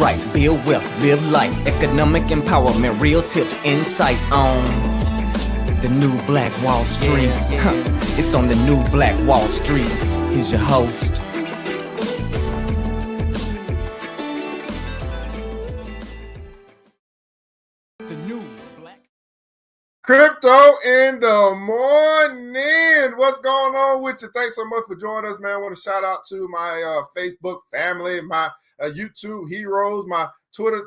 right, build wealth, live life, economic empowerment, real tips, insight on the new Black Wall Street. It's on the new Black Wall Street. Here's your host. The new Black Crypto in the morning. What's going on with you? Thanks so much for joining us, man. I want to shout out to my Facebook family, my YouTube heroes, my Twitter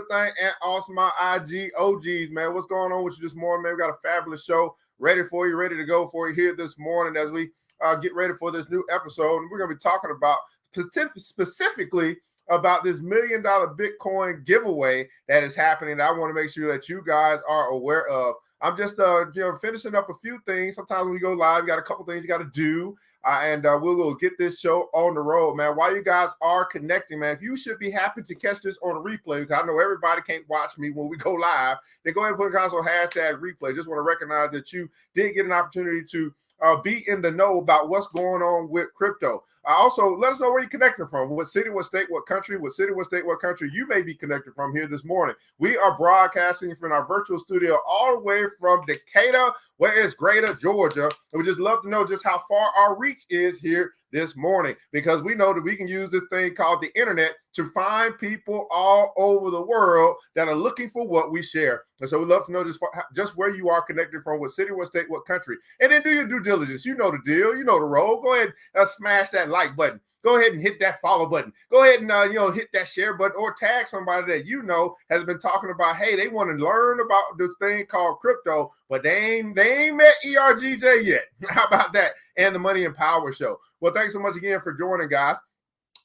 thing, and also my IG OGs, man. What's going on with you this morning, man? We got a fabulous show ready for you, ready to go for you here this morning as we get ready for this new episode. And we're going to be talking about specifically about this $1 million Bitcoin giveaway that is happening. I want to make sure that you guys are aware of. I'm just finishing up a few things. Sometimes when we go live, you got a couple things you got to do. And we'll get this show on the road, man. While you guys are connecting, man, if you should be happy to catch this on a replay, because I know everybody can't watch me when we go live, then go ahead and put a console hashtag replay. Just want to recognize that you did get an opportunity to be in the know about what's going on with crypto. Also, let us know where you're connecting from. What city, what state, what country, what city, what state, what country you may be connected from here this morning. We are broadcasting from our virtual studio all the way from Decatur, where it's Greater Georgia. And we just love to know just how far our reach is here this morning, because we know that we can use this thing called the internet to find people all over the world that are looking for what we share. And so we'd love to know just where you are connected from, what city, what state, what country. And then do your due diligence. You know the deal. You know the role. Go ahead and smash that like button. Go ahead and hit that follow button. Go ahead and hit that share button, or tag somebody that you know has been talking about, hey, they want to learn about this thing called crypto, but they ain't met ERGJ yet. How about that? And the Money and Power Show. Well, thanks so much again for joining, guys.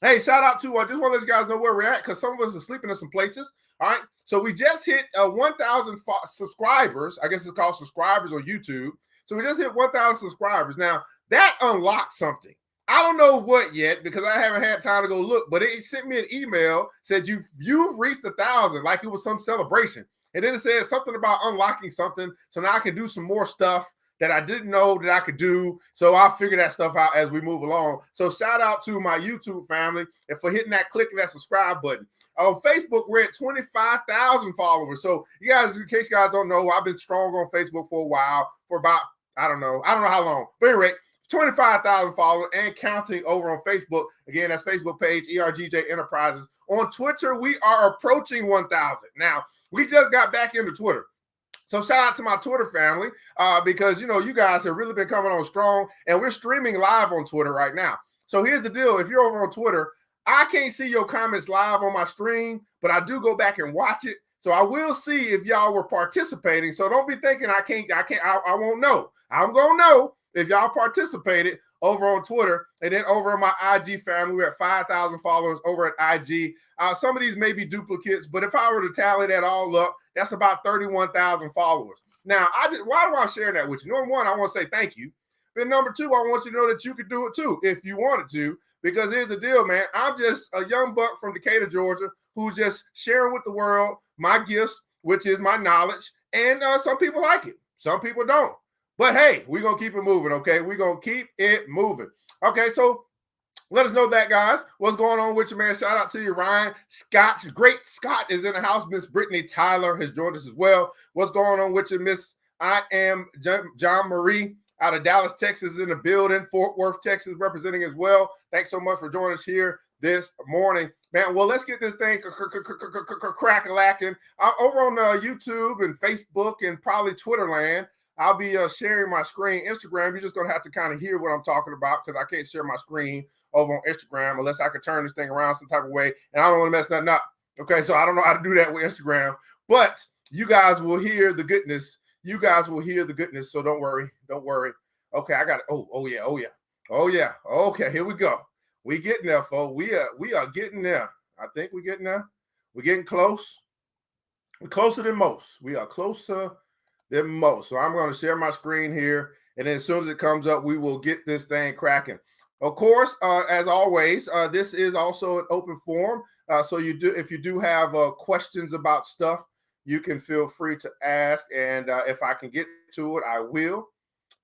Hey, shout out to just want to let you guys know where we're at, because some of us are sleeping in some places. All right, so we just hit 1,000 subscribers. I guess it's called subscribers on YouTube. So we just hit 1,000 subscribers. Now that unlocked something. I don't know what yet, because I haven't had time to go look, but it sent me an email, said you've reached 1,000, like it was some celebration. And then it said something about unlocking something. So now I can do some more stuff that I didn't know that I could do. So I'll figure that stuff out as we move along. So shout out to my YouTube family and for hitting that, clicking that subscribe button. On Facebook, we're at 25,000 followers. So you guys, in case you guys don't know, I've been strong on Facebook for a while, for about, I don't know how long. But anyway, 25,000 followers and counting over on Facebook. Again, that's Facebook page, ERGJ Enterprises. On Twitter, we are approaching 1,000. Now, we just got back into Twitter. So shout out to my Twitter family, because, you guys have really been coming on strong, and we're streaming live on Twitter right now. So here's the deal. If you're over on Twitter, I can't see your comments live on my stream, but I do go back and watch it. So I will see if y'all were participating. So don't be thinking I won't know. I'm going to know if y'all participated over on Twitter. And then over on my IG family, we're at 5,000 followers over at IG. Some of these may be duplicates, but if I were to tally that all up, that's about 31,000 followers. Now, why do I share that with you? Number one, I want to say thank you. But number two, I want you to know that you could do it too if you wanted to, because here's the deal, man. I'm just a young buck from Decatur, Georgia, who's just sharing with the world my gifts, which is my knowledge. And some people like it. Some people don't. But hey, we're going to keep it moving, okay? We're going to keep it moving. Okay, so let us know that, guys. What's going on with you, man? Shout out to you, Ryan. Great Scott is in the house. Miss Brittany Tyler has joined us as well. What's going on with you, Miss I am John Marie out of Dallas, Texas, in the building. Fort Worth, Texas, representing as well. Thanks so much for joining us here this morning, man. Well, let's get this thing crack-a-lacking. Over on YouTube and Facebook and probably Twitter land, I'll be sharing my screen. Instagram, you're just going to have to kind of hear what I'm talking about, because I can't share my screen over on Instagram unless I can turn this thing around some type of way, and I don't want to mess nothing up. Okay, so I don't know how to do that with Instagram, but you guys will hear the goodness. You guys will hear the goodness, so don't worry. Don't worry. Okay, I got it. Oh yeah. Okay, here we go. We getting there, folks. We are getting there. I think we're getting there. We're getting close. We're closer than most. We are closer than most. So I'm going to share my screen here, and then as soon as it comes up, we will get this thing cracking. Of course, as always, this is also an open forum. So if you do have questions about stuff, you can feel free to ask, and if I can get to it, I will.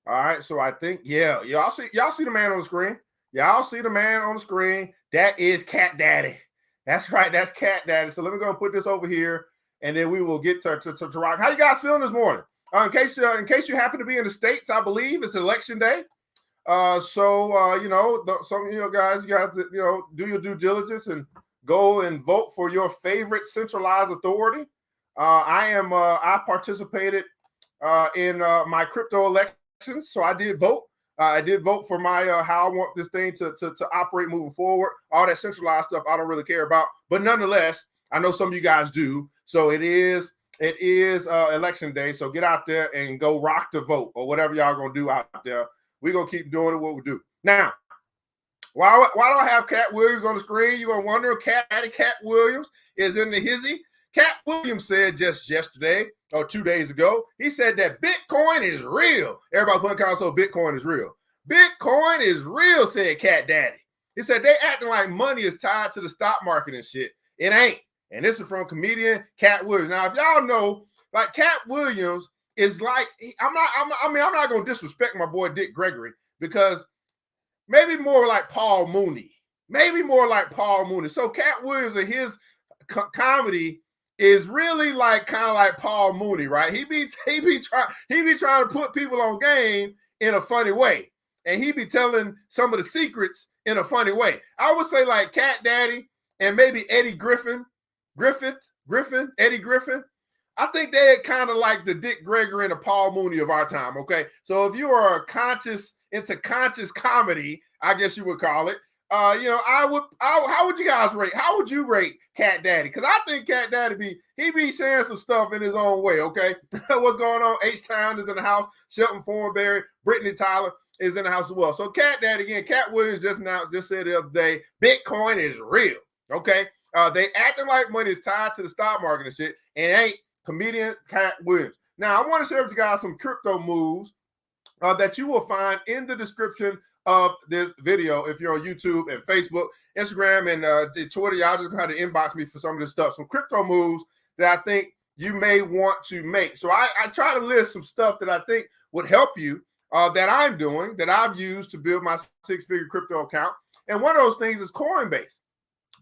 All right. So I think, y'all see the man on the screen. Y'all see the man on the screen. That is Cat Daddy. That's right. That's Katt Daddy. So let me go and put this over here, and then we will get to rock. How you guys feeling this morning? In case you happen to be in the States, I believe it's election day. You know, some of you guys, you have to, you know, do your due diligence and go and vote for your favorite centralized authority. I participated in my crypto elections, so I did vote. I did vote for my how I want this thing to operate moving forward. All that centralized stuff I don't really care about, but nonetheless, I know some of you guys do. So it is election day. So get out there and go rock the vote or whatever y'all gonna do out there. We're gonna keep doing it what we do. Now, why do I have Katt Williams on the screen? You're gonna wonder, Katt Williams is in the hizzy. Katt Williams said just yesterday or 2 days ago, he said that Bitcoin is real. Everybody put in console, Bitcoin is real. Bitcoin is real, said Katt Daddy. He said they acting like money is tied to the stock market and shit. It ain't. And this is from comedian Katt Williams. Now, if y'all know, like Katt Williams is like, I'm not gonna disrespect my boy Dick Gregory, because maybe more like Paul Mooney. So Katt Williams and his comedy is really like kind of like Paul Mooney, right? He be trying to put people on game in a funny way, and he be telling some of the secrets in a funny way. I would say like Katt Daddy and maybe Eddie Griffin. I think they're kind of like the Dick Gregory and the Paul Mooney of our time. Okay, so if you are into conscious comedy, I guess you would call it. How would you guys rate? How would you rate Katt Daddy? Because I think Katt Daddy be sharing some stuff in his own way. Okay, what's going on? H-Town is in the house. Shelton Thornberry, Brittany Tyler is in the house as well. So Katt Daddy again. Katt Williams just said the other day, Bitcoin is real. Okay, they acting like money is tied to the stock market and shit, and it ain't. Comedian Katt Williams. Now I want to share with you guys some crypto moves that you will find in the description of this video. If you're on YouTube and Facebook, Instagram, and Twitter, y'all just have to inbox me for some of this stuff. Some crypto moves that I think you may want to make. So I try to list some stuff that I think would help you that I'm doing, that I've used to build my six-figure crypto account. And one of those things is Coinbase.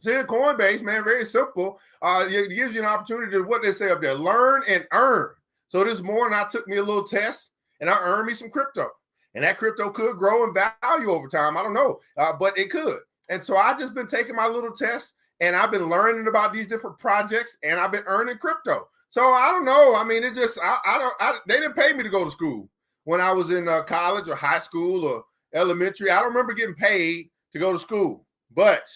See, Coinbase, man, very simple. It gives you an opportunity to, what they say up there, learn and earn. So this morning, I took me a little test, and I earned me some crypto. And that crypto could grow in value over time. I don't know, but it could. And so I've just been taking my little test, and I've been learning about these different projects, and I've been earning crypto. So I don't know. I mean, it just, they didn't pay me to go to school when I was in college or high school or elementary. I don't remember getting paid to go to school. But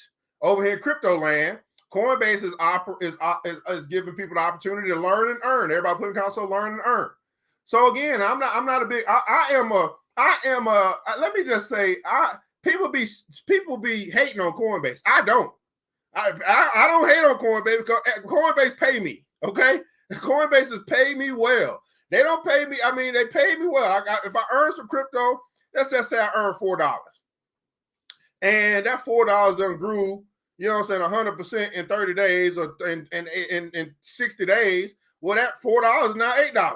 over here in crypto land, Coinbase is giving people the opportunity to learn and earn. Everybody put in console, learn and earn. So again, I'm not a big. Let me just say, people be hating on Coinbase. I don't hate on Coinbase because Coinbase pay me. Okay, Coinbase has paid me well. They don't pay me. I mean, they pay me well. If I earn some crypto, let's just say I earn $4, and that $4 done grew, you know what I'm saying, 100% in 30 days or in 60 days. Well, that $4 is now $8.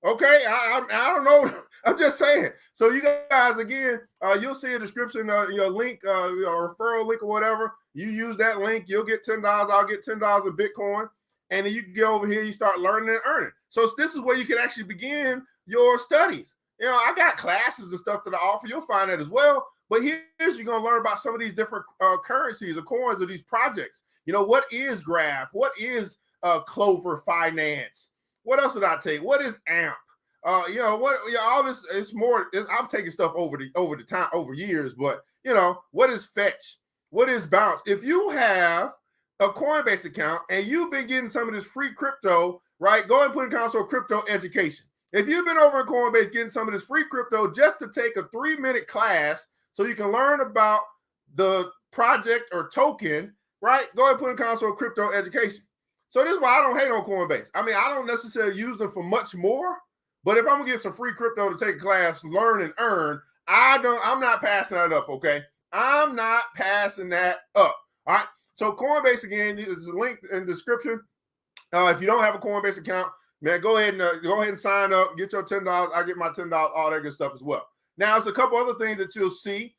Okay, I don't know. I'm just saying. So you guys, again, you'll see a description, your link, your referral link or whatever. You use that link, you'll get $10. I'll get $10 of Bitcoin, and then you can get over here. You start learning and earning. So this is where you can actually begin your studies. You know, I got classes and stuff that I offer. You'll find that as well. But here's you're gonna learn about some of these different currencies or coins or these projects. You know, what is Graph? What is Clover Finance? What else did I take? What is AMP? All this is more. I've taken stuff over years, but you know, what is Fetch? What is Bounce? If you have a Coinbase account and you've been getting some of this free crypto, right? Go ahead and put in console crypto education. If you've been over in Coinbase getting some of this free crypto just to take a 3-minute class so you can learn about the project or token, right? Go ahead and put in console crypto education. So this is why I don't hate on Coinbase. I mean, I don't necessarily use them for much more, but if I'm gonna get some free crypto to take a class, learn and earn, I'm not passing that up, okay? I'm not passing that up. All right. So Coinbase, again, there's a link in the description. If you don't have a Coinbase account, man, go ahead and sign up, get your $10. I get my $10, all that good stuff as well. Now, there's a couple other things that you'll see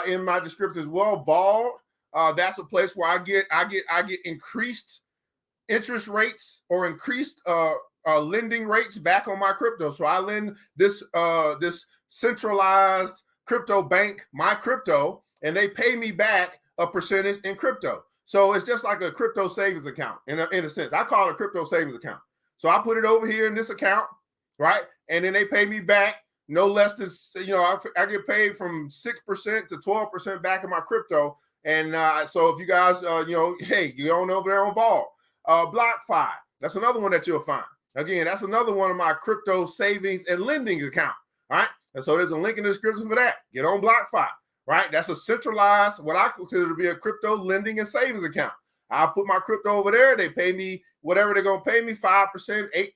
in my description as well. Vault, that's a place where I get increased interest rates or increased lending rates back on my crypto. So I lend this centralized crypto bank my crypto, and they pay me back a percentage in crypto. So it's just like a crypto savings account in a sense. I call it a crypto savings account. So I put it over here in this account, right? And then they pay me back no less than, I get paid from 6% to 12% back in my crypto. And so if you guys, hey, you on over there on Vol. BlockFi, that's another one that you'll find. Again, that's another one of my crypto savings and lending account, right? And so there's a link in the description for that. Get on BlockFi, right? That's a centralized, what I consider to be a crypto lending and savings account. I put my crypto over there. They pay me whatever they're going to pay me, 5%,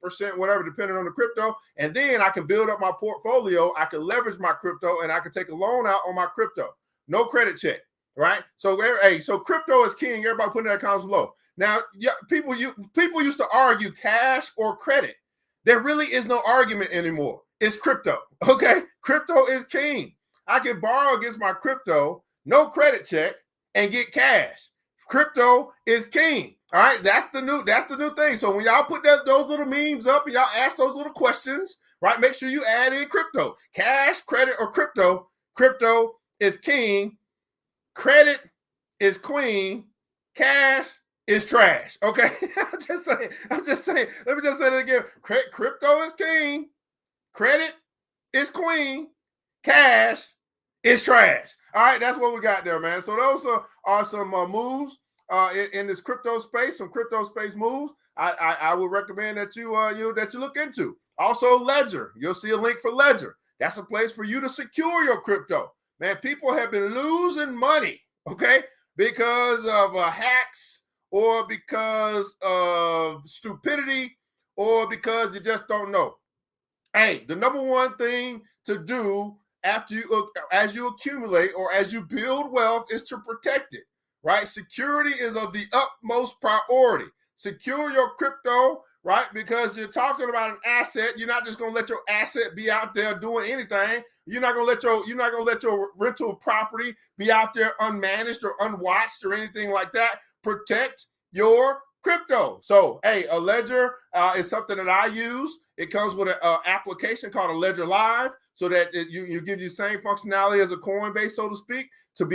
8%, whatever, depending on the crypto. And then I can build up my portfolio. I can leverage my crypto, and I can take a loan out on my crypto. No credit check, right? So, so crypto is king. Everybody putting their accounts below. Now, people used to argue cash or credit. There really is no argument anymore. It's crypto, okay? Crypto is king. I can borrow against my crypto, no credit check, and get cash. Crypto is king. All right, that's the new thing. So when y'all put those little memes up and y'all ask those little questions, right? Make sure you add in crypto, cash, credit, or crypto. Crypto is king. Credit is queen. Cash is trash. Okay, I'm just saying. Let me just say that again. Crypto is king. Credit is queen. Cash is trash. All right, that's what we got there, man. So those are some moves in this crypto space. Some crypto space moves. I would recommend that you look into. Also, Ledger. You'll see a link for Ledger. That's a place for you to secure your crypto. Man, people have been losing money, okay, because of hacks, or because of stupidity, or because you just don't know. Hey, the number one thing to do as you accumulate or as you build wealth is to protect it, right? Security is of the utmost priority. Secure your crypto, right? Because you're talking about an asset. You're not just gonna let your asset be out there doing anything. You're not gonna let your rental property be out there unmanaged or unwatched or anything like that. Protect your crypto. So, hey, a Ledger is something that I use. It comes with an application called a Ledger Live, so that you give you the same functionality as a Coinbase, so to speak, to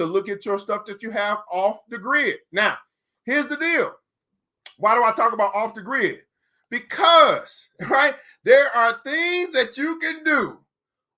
look at your stuff that you have off the grid. Now, here's the deal. Why do I talk about off the grid? Because, right, there are things that you can do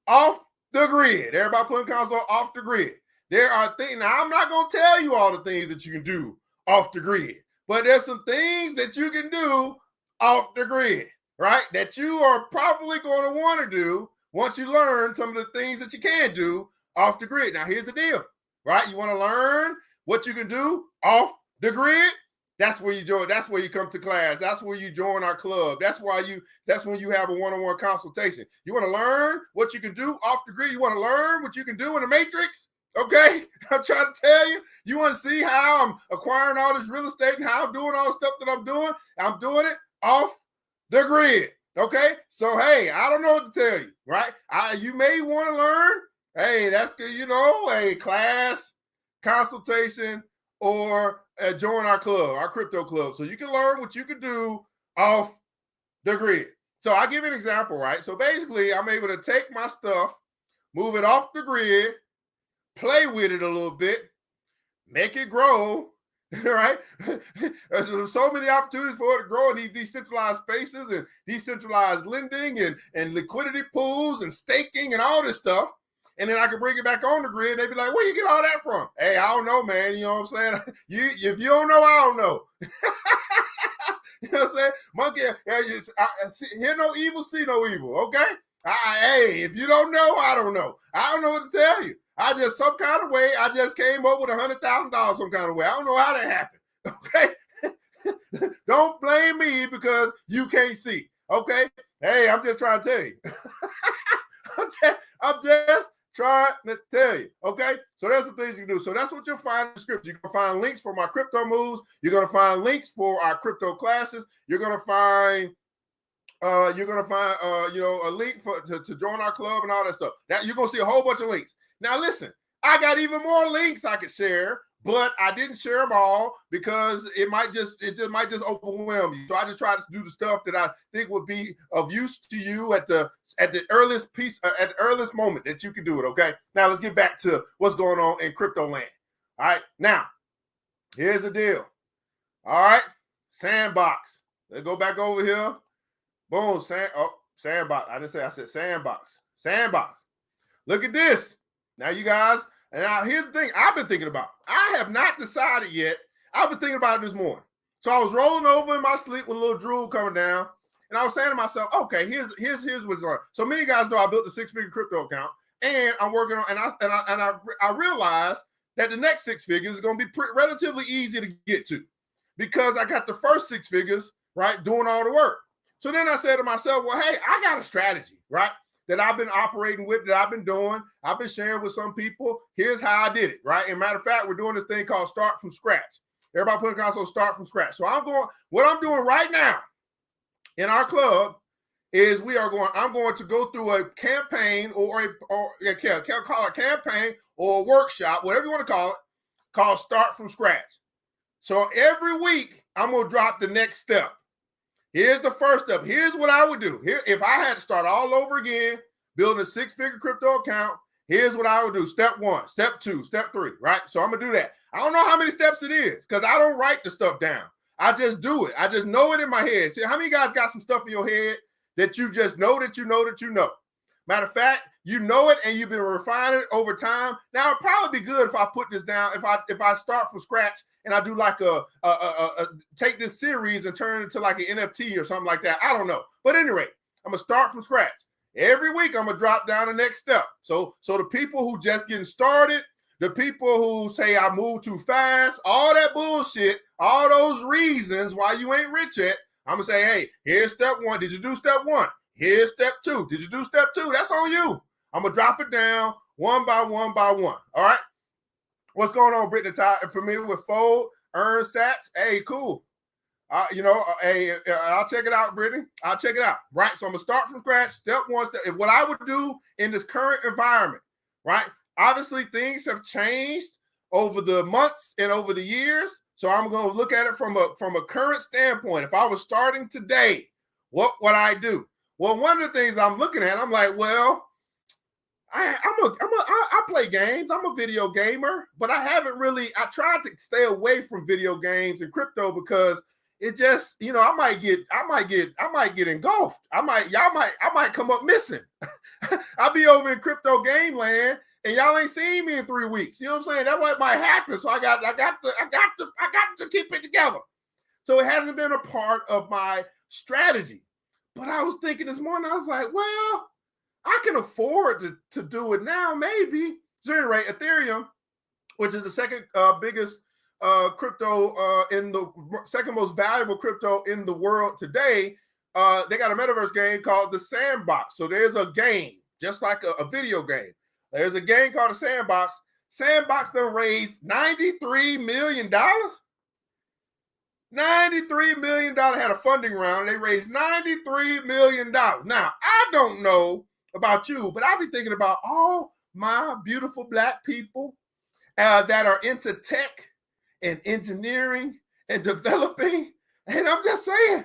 off the grid. Everybody putting console off the grid. There are things. Now, I'm not going to tell you all the things that you can do off the grid, but there's some things that you can do off the grid, right, that you are probably going to want to do once you learn some of the things that you can do off the grid. Now, here's the deal, right? You want to learn what you can do off the grid? That's where you join. That's where you come to class. That's where you join our club. That's when you have a one-on-one consultation. You want to learn what you can do off the grid? You want to learn what you can do in the matrix? Okay, I'm trying to tell you. You want to see how I'm acquiring all this real estate and how I'm doing all the stuff that I'm doing? I'm doing it off the grid. Okay, so hey, I don't know what to tell you, right? You may want to learn. Hey, that's good, a class, consultation, or join our club, our crypto club, so you can learn what you can do off the grid. So I'll give you an example, right? So basically, I'm able to take my stuff, move it off the grid, play with it a little bit, make it grow. Right? There's so many opportunities for it to grow in these decentralized spaces and decentralized lending and liquidity pools and staking and all this stuff. And then I can bring it back on the grid. And they be like, where you get all that from? Hey, I don't know, man. You know what I'm saying? If you don't know, I don't know. You know what I'm saying? Monkey, hear no evil, see no evil. Okay? Hey, if you don't know, I don't know. I don't know what to tell you. Some kind of way, I just came up with $100,000 some kind of way. I don't know how that happened. Okay? Don't blame me because you can't see. Okay? Hey, I'm just trying to tell you. I'm just trying to tell you. Okay? So that's the things you can do. So that's what you'll find in the script. You're going to find links for my crypto moves. You're going to find links for our crypto classes. You're going to find a link to join our club and all that stuff. Now you're going to see a whole bunch of links. Now listen, I got even more links I could share, but I didn't share them all because it might just overwhelm you. So I just try to do the stuff that I think would be of use to you at the earliest at the earliest moment that you can do it. Okay. Now let's get back to what's going on in crypto land. All right. Now, here's the deal. All right. Sandbox. Let's go back over here. Boom. Sandbox. I said sandbox. Sandbox. Look at this. Now, you guys, and now here's the thing I've been thinking about. I have not decided yet. I've been thinking about it this morning. So I was rolling over in my sleep with a little drool coming down, and I was saying to myself, okay, here's what's going on. So many guys know I built a 6-figure crypto account, and I'm working on, and I realized that the next 6 figures is going to be relatively easy to get to because I got the first 6 figures, right, doing all the work. So then I said to myself, well, hey, I got a strategy, right, that I've been operating with, that I've been doing. I've been sharing with some people. Here's how I did it, right? And matter of fact, we're doing this thing called Start From Scratch. Everybody put in console, Start From Scratch. So what I'm doing right now in our club is I'm going to go through a campaign call it a campaign or a workshop, whatever you want to call it, called Start From Scratch. So every week, I'm going to drop the next step. Here's the first step. Here's what I would do. Here, if I had to start all over again, build a 6-figure crypto account, here's what I would do. Step 1, step 2, step 3, right? So I'm going to do that. I don't know how many steps it is because I don't write the stuff down. I just do it. I just know it in my head. See, how many guys got some stuff in your head that you just know that you know that you know? Matter of fact, you know it and you've been refining it over time. Now, it'd probably be good if I put this down, if I start from scratch and I do like take this series and turn it into like an NFT or something like that. I don't know. But anyway, I'm going to start from scratch. Every week, I'm going to drop down the next step. So the people who just getting started, the people who say I move too fast, all that bullshit, all those reasons why you ain't rich yet, I'm going to say, hey, here's step 1. Did you do step 1? Here's step 2. Did you do step 2? That's on you. I'm going to drop it down one by one by one. All right? What's going on, Brittany? Familiar with Fold, Earn Sats? Hey, cool. Hey, I'll check it out, Brittany. I'll check it out. Right? So I'm going to start from scratch. Step 1. What I would do in this current environment, right? Obviously, things have changed over the months and over the years. So I'm going to look at it from a current standpoint. If I was starting today, what would I do? Well, one of the things I'm looking at, I'm like, well, I play games. I'm a video gamer, but I tried to stay away from video games and crypto because it just, I might get engulfed. I might come up missing. I'll be over in crypto game land and y'all ain't seen me in 3 weeks. You know what I'm saying? That's what might happen. So I got to keep it together. So it hasn't been a part of my strategy. But I was thinking this morning, I was like, well, I can afford to do it now, maybe. So anyway, Ethereum, which is the second biggest crypto in the second most valuable crypto in the world today, they got a metaverse game called the Sandbox. So there's a game, just like a video game. There's a game called the Sandbox. Sandbox done raised $93 million. $93 million had a funding round. They raised $93 million. Now, I don't know about you, but I'll be thinking about all my beautiful Black people that are into tech and engineering and developing. And I'm just saying,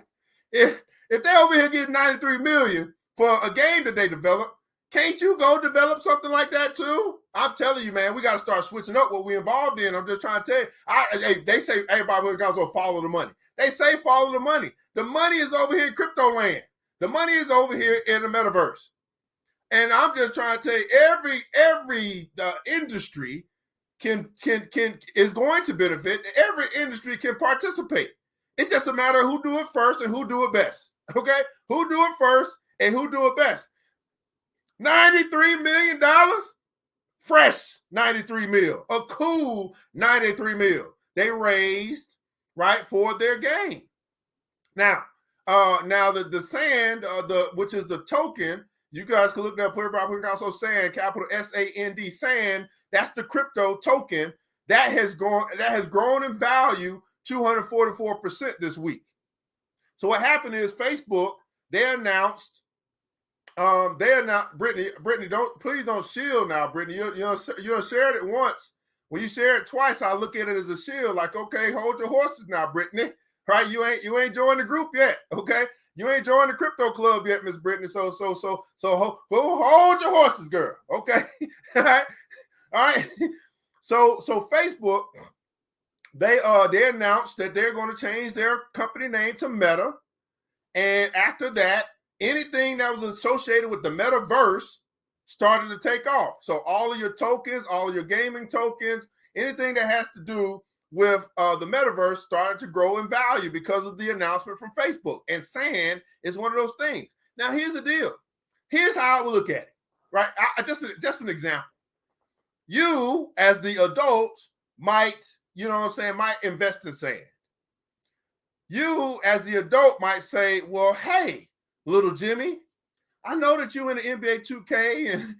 if they're over here getting $93 million for a game that they develop, can't you go develop something like that too? I'm telling you, man, we got to start switching up what we involved in. I'm just trying to tell you. They say everybody got to follow the money. They say follow the money. The money is over here in crypto land. The money is over here in the metaverse. And I'm just trying to tell you, every industry is going to benefit. Every industry can participate. It's just a matter of who do it first and who do it best. Okay? Who do it first and who do it best. $93 million, fresh $93 million, a cool $93 million. They raised, right, for their game. Now the sand, which is the token, you guys can look that up. Put it also sand, capital SAND, sand. That's the crypto token that has grown in value 244% this week. So what happened is Facebook, they announced. They're not Brittany. Please don't shield now, Brittany. You shared it once, When you share it twice, I look at it as a shield. Like, okay, hold your horses now, Brittany. Right? You ain't joined the group yet. Okay, you ain't joined the crypto club yet, Miss Brittany. So hold your horses, girl. Okay, all right, all right. So Facebook, they announced that they're going to change their company name to Meta, and after that, anything that was associated with the metaverse started to take off. So all of your tokens, all of your gaming tokens, anything that has to do with the metaverse started to grow in value because of the announcement from Facebook. And sand is one of those things. Now, here's the deal. Here's how I would look at it, right? Just an example. You, as the adult, might, might invest in sand. You, as the adult, might say, well, hey, little Jimmy, I know that you in the NBA 2K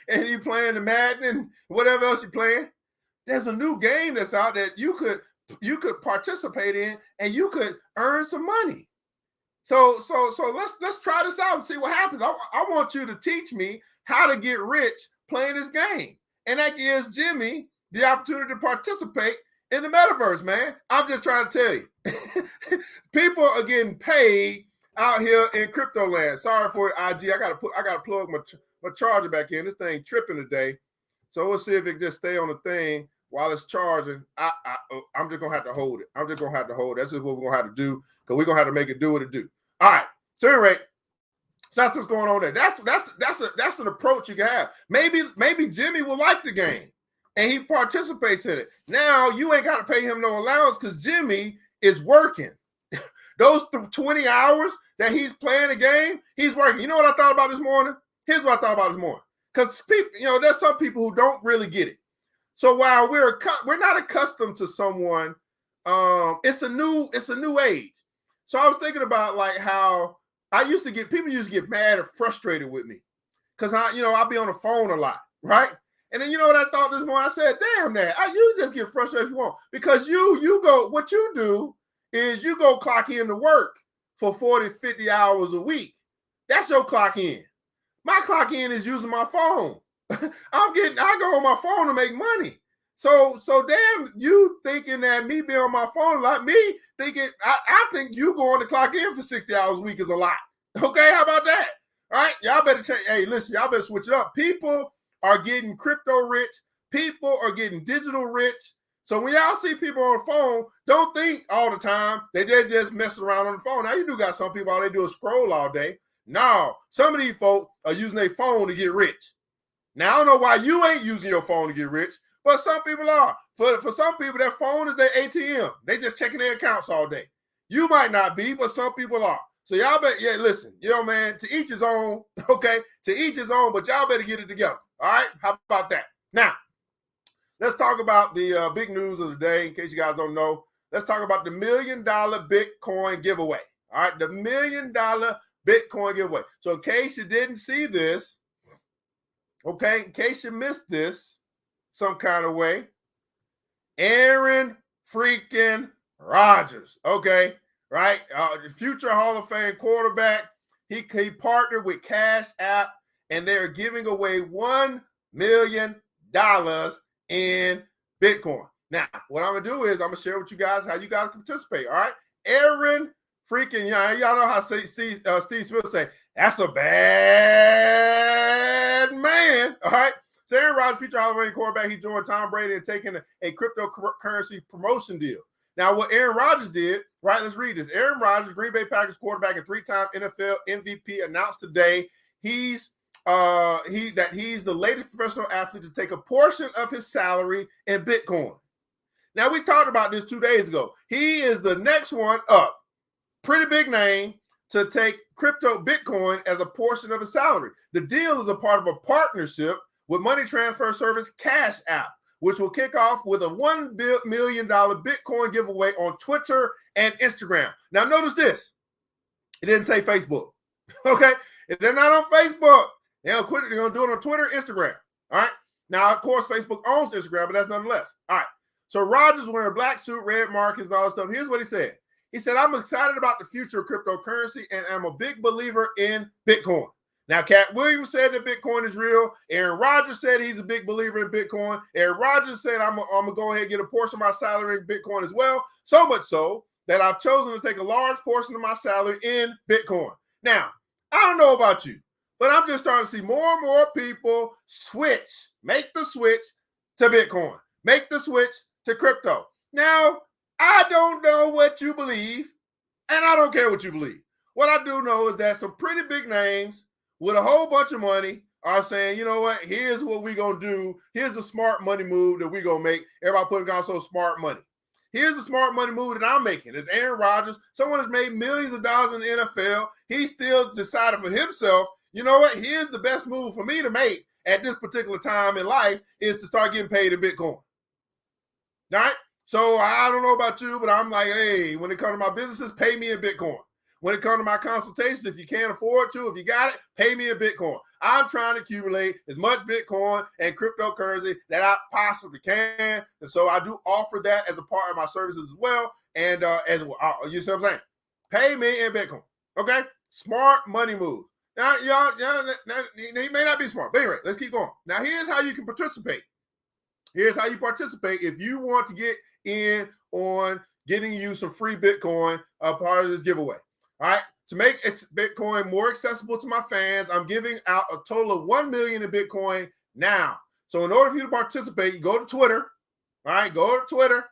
and you playing the Madden and whatever else you're playing. There's a new game that's out that you could participate in and you could earn some money. So let's try this out and see what happens. I want you to teach me how to get rich playing this game. And that gives Jimmy the opportunity to participate in the metaverse, man. I'm just trying to tell you. People are getting paid out here in crypto land. Sorry for IG. I gotta plug my charger back in. This thing tripping today. So we'll see if it just stay on the thing while it's charging. I'm just gonna have to hold it. That's just what we're gonna have to do, because we're gonna have to make it do what it do. All right. So anyway, that's what's going on there. That's an approach you can have. Maybe Jimmy will like the game and he participates in it. Now you ain't got to pay him no allowance because Jimmy is working. Those 20 hours that he's playing the game, he's working. You know what I thought about this morning? Here's what I thought about this morning. Because people, there's some people who don't really get it. So while we're not accustomed to someone, it's a new age. So I was thinking about like how people used to get mad or frustrated with me because I'll be on the phone a lot, right? And then you know what I thought this morning? I said, damn that. You just get frustrated if you want. Because you go, what you do is you go clock in to work for 40, 50 hours a week. That's your clock in. My clock in is using my phone. I go on my phone to make money. So damn, you thinking that me being on my phone a lot, me thinking, I think you going to clock in for 60 hours a week is a lot. Okay, how about that? All right, y'all better change. Hey, listen, y'all better switch it up. People are getting crypto rich. People are getting digital rich. So when y'all see people on the phone, don't think all the time that they're just messing around on the phone. Now, you do got some people, all they do is scroll all day. No, some of these folks are using their phone to get rich. Now, I don't know why you ain't using your phone to get rich, but some people are. For some people, their phone is their ATM. They just checking their accounts all day. You might not be, but some people are. So y'all better, listen, man, to each his own, okay? To each his own, but y'all better get it together, all right? How about that? Now, let's talk about the big news of the day, in case you guys don't know. Let's talk about the $1 million Bitcoin giveaway, all right? The $1 million Bitcoin giveaway. So in case you didn't see this, okay, in case you missed this some kind of way, Aaron freaking Rodgers, okay, right? The future Hall of Fame quarterback. He partnered with Cash App, and they're giving away $1 million in Bitcoin. Now, what I'm going to do is I'm going to share with you guys how you guys can participate, all right? Aaron freaking, y'all know how Steve Smith say, that's a bad man, all right? So Aaron Rodgers, future Hall of Fame quarterback, he joined Tom Brady in taking a cryptocurrency promotion deal. Now, what Aaron Rodgers did, right? Let's read this. Aaron Rodgers, Green Bay Packers quarterback and three-time NFL MVP, announced today he's the latest professional athlete to take a portion of his salary in Bitcoin. Now, we talked about this 2 days ago. He is the next one up. Pretty big name to take crypto Bitcoin as a portion of his salary. The deal is a part of a partnership with money transfer service Cash App, which will kick off with a $1 million Bitcoin giveaway on Twitter and Instagram. Now, notice this. It didn't say Facebook, okay? If they're not on Facebook, they're going to do it on Twitter, Instagram, all right? Now, of course, Facebook owns Instagram, but that's nonetheless. All right, so Rodgers wearing a black suit, red markings, and all that stuff. Here's what he said. He said, I'm excited about the future of cryptocurrency, and I'm a big believer in Bitcoin. Now, Katt Williams said that Bitcoin is real. Aaron Rodgers said he's a big believer in Bitcoin. Aaron Rodgers said, I'm going to go ahead and get a portion of my salary in Bitcoin as well. So much so that I've chosen to take a large portion of my salary in Bitcoin. Now, I don't know about you, but I'm just starting to see more and more people make the switch to Bitcoin, make the switch to crypto. Now, I don't know what you believe, and I don't care what you believe. What I do know is that some pretty big names with a whole bunch of money are saying, you know what, here's what we're going to do. Here's the smart money move that we're going to make. Everybody putting on so smart money. Here's the smart money move that I'm making. It's Aaron Rodgers. Someone has made millions of dollars in the NFL. He still decided for himself, you know what, here's the best move for me to make at this particular time in life is to start getting paid in Bitcoin. All right? So I don't know about you, but I'm like, hey, when it comes to my businesses, pay me in Bitcoin. When it comes to my consultations, if you can't afford to, if you got it, pay me in Bitcoin. I'm trying to accumulate as much Bitcoin and cryptocurrency that I possibly can. And so I do offer that as a part of my services as well. And as well, you see what I'm saying? Pay me in Bitcoin. Okay? Smart money move. Now, y'all, he may not be smart, but anyway, let's keep going. Now, here's how you can participate. Here's how you participate if you want to get in on getting you some free Bitcoin, part of this giveaway. All right, to make Bitcoin more accessible to my fans, I'm giving out a total of 1 million in Bitcoin now. So in order for you to participate, you go to Twitter. All right, go to Twitter.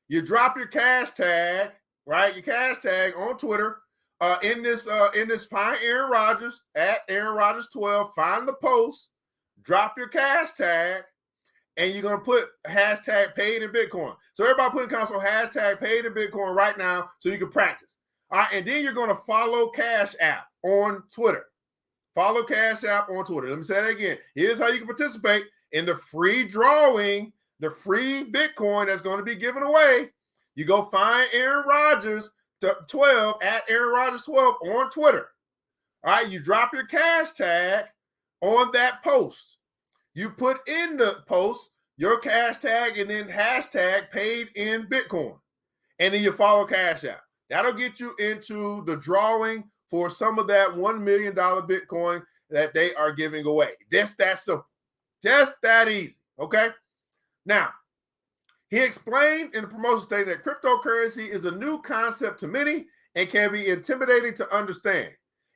You drop your cash tag, right? Your cash tag on Twitter. In this, find Aaron Rodgers at Aaron Rodgers 12. Find the post. Drop your cash tag, and you're gonna put hashtag paid in Bitcoin. So everybody put in console hashtag paid in Bitcoin right now, so you can practice. All right, and then you're going to follow Cash App on Twitter. Follow Cash App on Twitter. Let me say that again. Here's how you can participate in the free drawing, the free Bitcoin that's going to be given away. You go find Aaron Rodgers 12 at Aaron Rodgers 12 on Twitter. All right, you drop your cash tag on that post. You put in the post your cash tag and then hashtag paid in Bitcoin. And then you follow Cash App. That'll get you into the drawing for some of that $1 million Bitcoin that they are giving away. Just that simple. Just that easy. Okay? Now, he explained in the promotion statement that cryptocurrency is a new concept to many and can be intimidating to understand.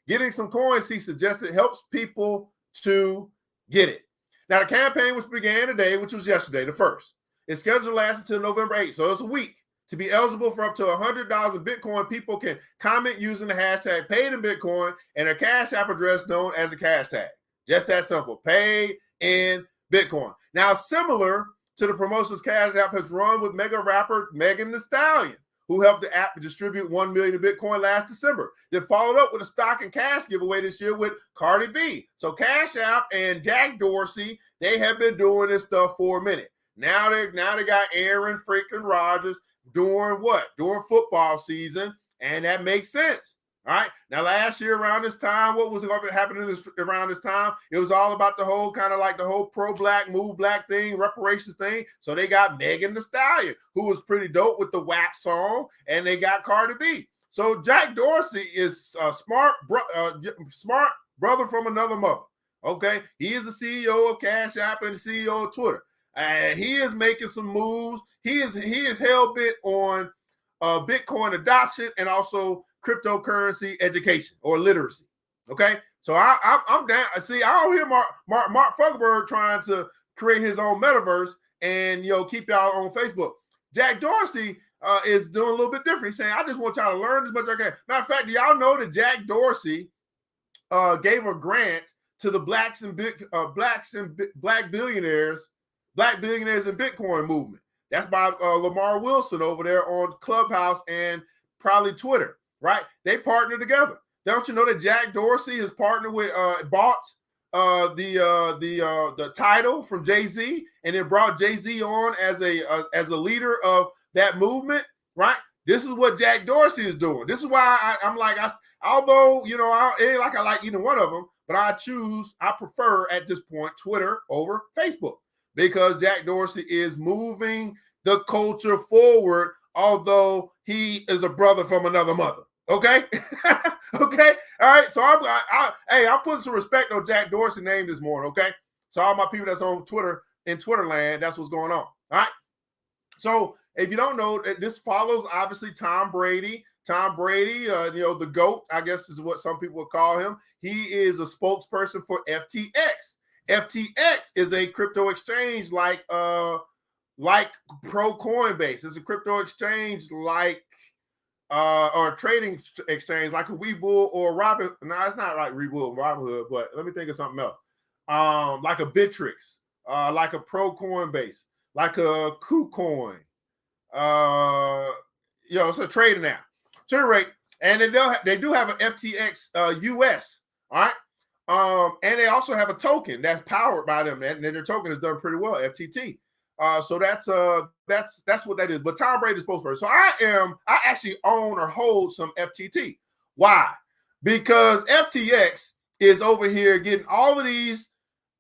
Getting some coins, he suggested, helps people to get it. Now, the campaign which began today, which was yesterday, the 1st, is scheduled to last until November 8th, so it's a week. To be eligible for up to $100 in Bitcoin, people can comment using the hashtag paid in Bitcoin and a Cash App address known as a cash tag. Just that simple. Paid in Bitcoin. Now, similar to the promotions Cash App has run with mega rapper Megan Thee Stallion, who helped the app distribute 1 million in Bitcoin last December. They followed up with a stock and cash giveaway this year with Cardi B. So Cash App and Jack Dorsey, they have been doing this stuff for a minute. Now they got Aaron freaking Rodgers during what? During football season, and that makes sense. All right. Now, last year around this time, what was happening around this time? It was all about the whole kind of like the whole pro-black, move black thing, reparations thing. So they got Megan Thee Stallion, who was pretty dope with the WAP song, and they got Cardi B. So Jack Dorsey is a smart brother from another mother. Okay. He is the CEO of Cash App and the CEO of Twitter. He is making some moves. He is hell-bent on Bitcoin adoption and also cryptocurrency education or literacy. Okay, so I'm down. See, I don't hear Mark Zuckerberg trying to create his own metaverse and keep y'all on Facebook. Jack Dorsey is doing a little bit different. He's saying, I just want y'all to learn as much as I can. Matter of fact, do y'all know that Jack Dorsey gave a grant to the Black Billionaires in Bitcoin movement? That's by Lamar Wilson over there on Clubhouse and probably Twitter, right? They partner together. Don't you know that Jack Dorsey has partnered with bought the title from Jay-Z and then brought Jay-Z on as a leader of that movement, right? This is what Jack Dorsey is doing. This is why I'm like, although it ain't like I like either one of them, but I prefer at this point Twitter over Facebook, because Jack Dorsey is moving the culture forward, although he is a brother from another mother. Okay. Okay. All right. So I'm putting some respect on Jack Dorsey's name this morning. Okay. So all my people that's on Twitter in Twitter land, that's what's going on. All right. So if you don't know, this follows obviously Tom Brady. Tom Brady, the GOAT, I guess is what some people would call him. He is a spokesperson for FTX. FTX is a crypto exchange like Pro Coinbase. It's a crypto exchange like or a trading exchange like a Webull or Robin. No, it's not like Webull, Robinhood, but let me think of something else. Like a Bittrex, like a Pro Coinbase, like a KuCoin. It's a trading app. To the rate, and they do have an FTX US. All right. And they also have a token that's powered by them, and their token is done pretty well, FTT. So that's what that is. But Tom Brady is spokesperson. So I actually own or hold some FTT. Why? Because FTX is over here getting all of these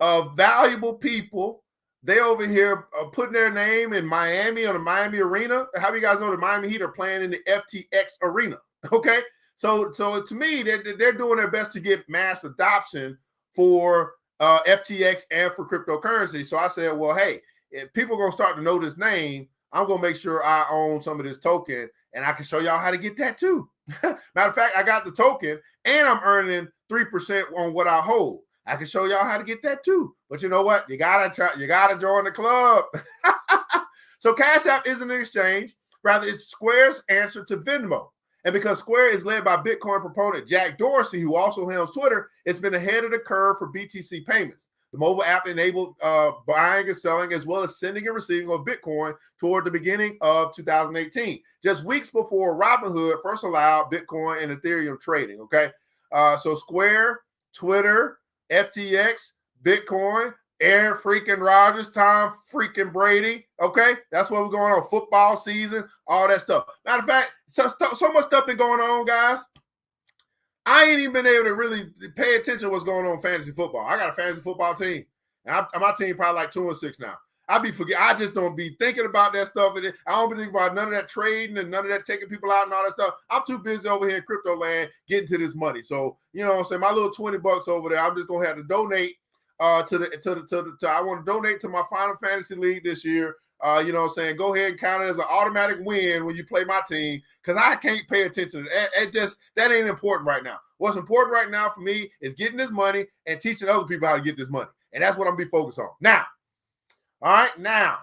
valuable people. They over here putting their name in Miami on the Miami Arena. How do you guys know the Miami Heat are playing in the FTX Arena? Okay, so to me, they're doing their best to get mass adoption for FTX and for cryptocurrency. So I said, well, hey, if people are gonna start to know this name, I'm gonna make sure I own some of this token, and I can show y'all how to get that too. Matter of fact, I got the token, and I'm earning 3% on what I hold. I can show y'all how to get that too. But you know what? You gotta join the club. So Cash App isn't an exchange. Rather, it's Square's answer to Venmo. And because Square is led by Bitcoin proponent Jack Dorsey, who also handles Twitter, it's been ahead of the curve for BTC payments. The mobile app enabled buying and selling, as well as sending and receiving of Bitcoin toward the beginning of 2018, just weeks before Robinhood first allowed Bitcoin and Ethereum trading. Okay, so Square, Twitter, FTX, Bitcoin, Aaron freaking Rodgers, Tom freaking Brady. Okay, that's what we're going on. Football season, all that stuff. Matter of fact, so much stuff been going on, guys. I ain't even been able to really pay attention to what's going on in fantasy football. I got a fantasy football team, and my team probably like 2-6 now. I just don't be thinking about that stuff. I don't be thinking about none of that trading and none of that taking people out and all that stuff. I'm too busy over here in crypto land getting to this money. So, you know what I'm saying? My little $20 over there, I'm just going to have to donate I want to donate to my Final Fantasy League this year. You know what I'm saying? Go ahead and count it as an automatic win when you play my team, because I can't pay attention to that. That ain't important right now. What's important right now for me is getting this money and teaching other people how to get this money. And that's what I'm going to be focused on. Now, all right, now,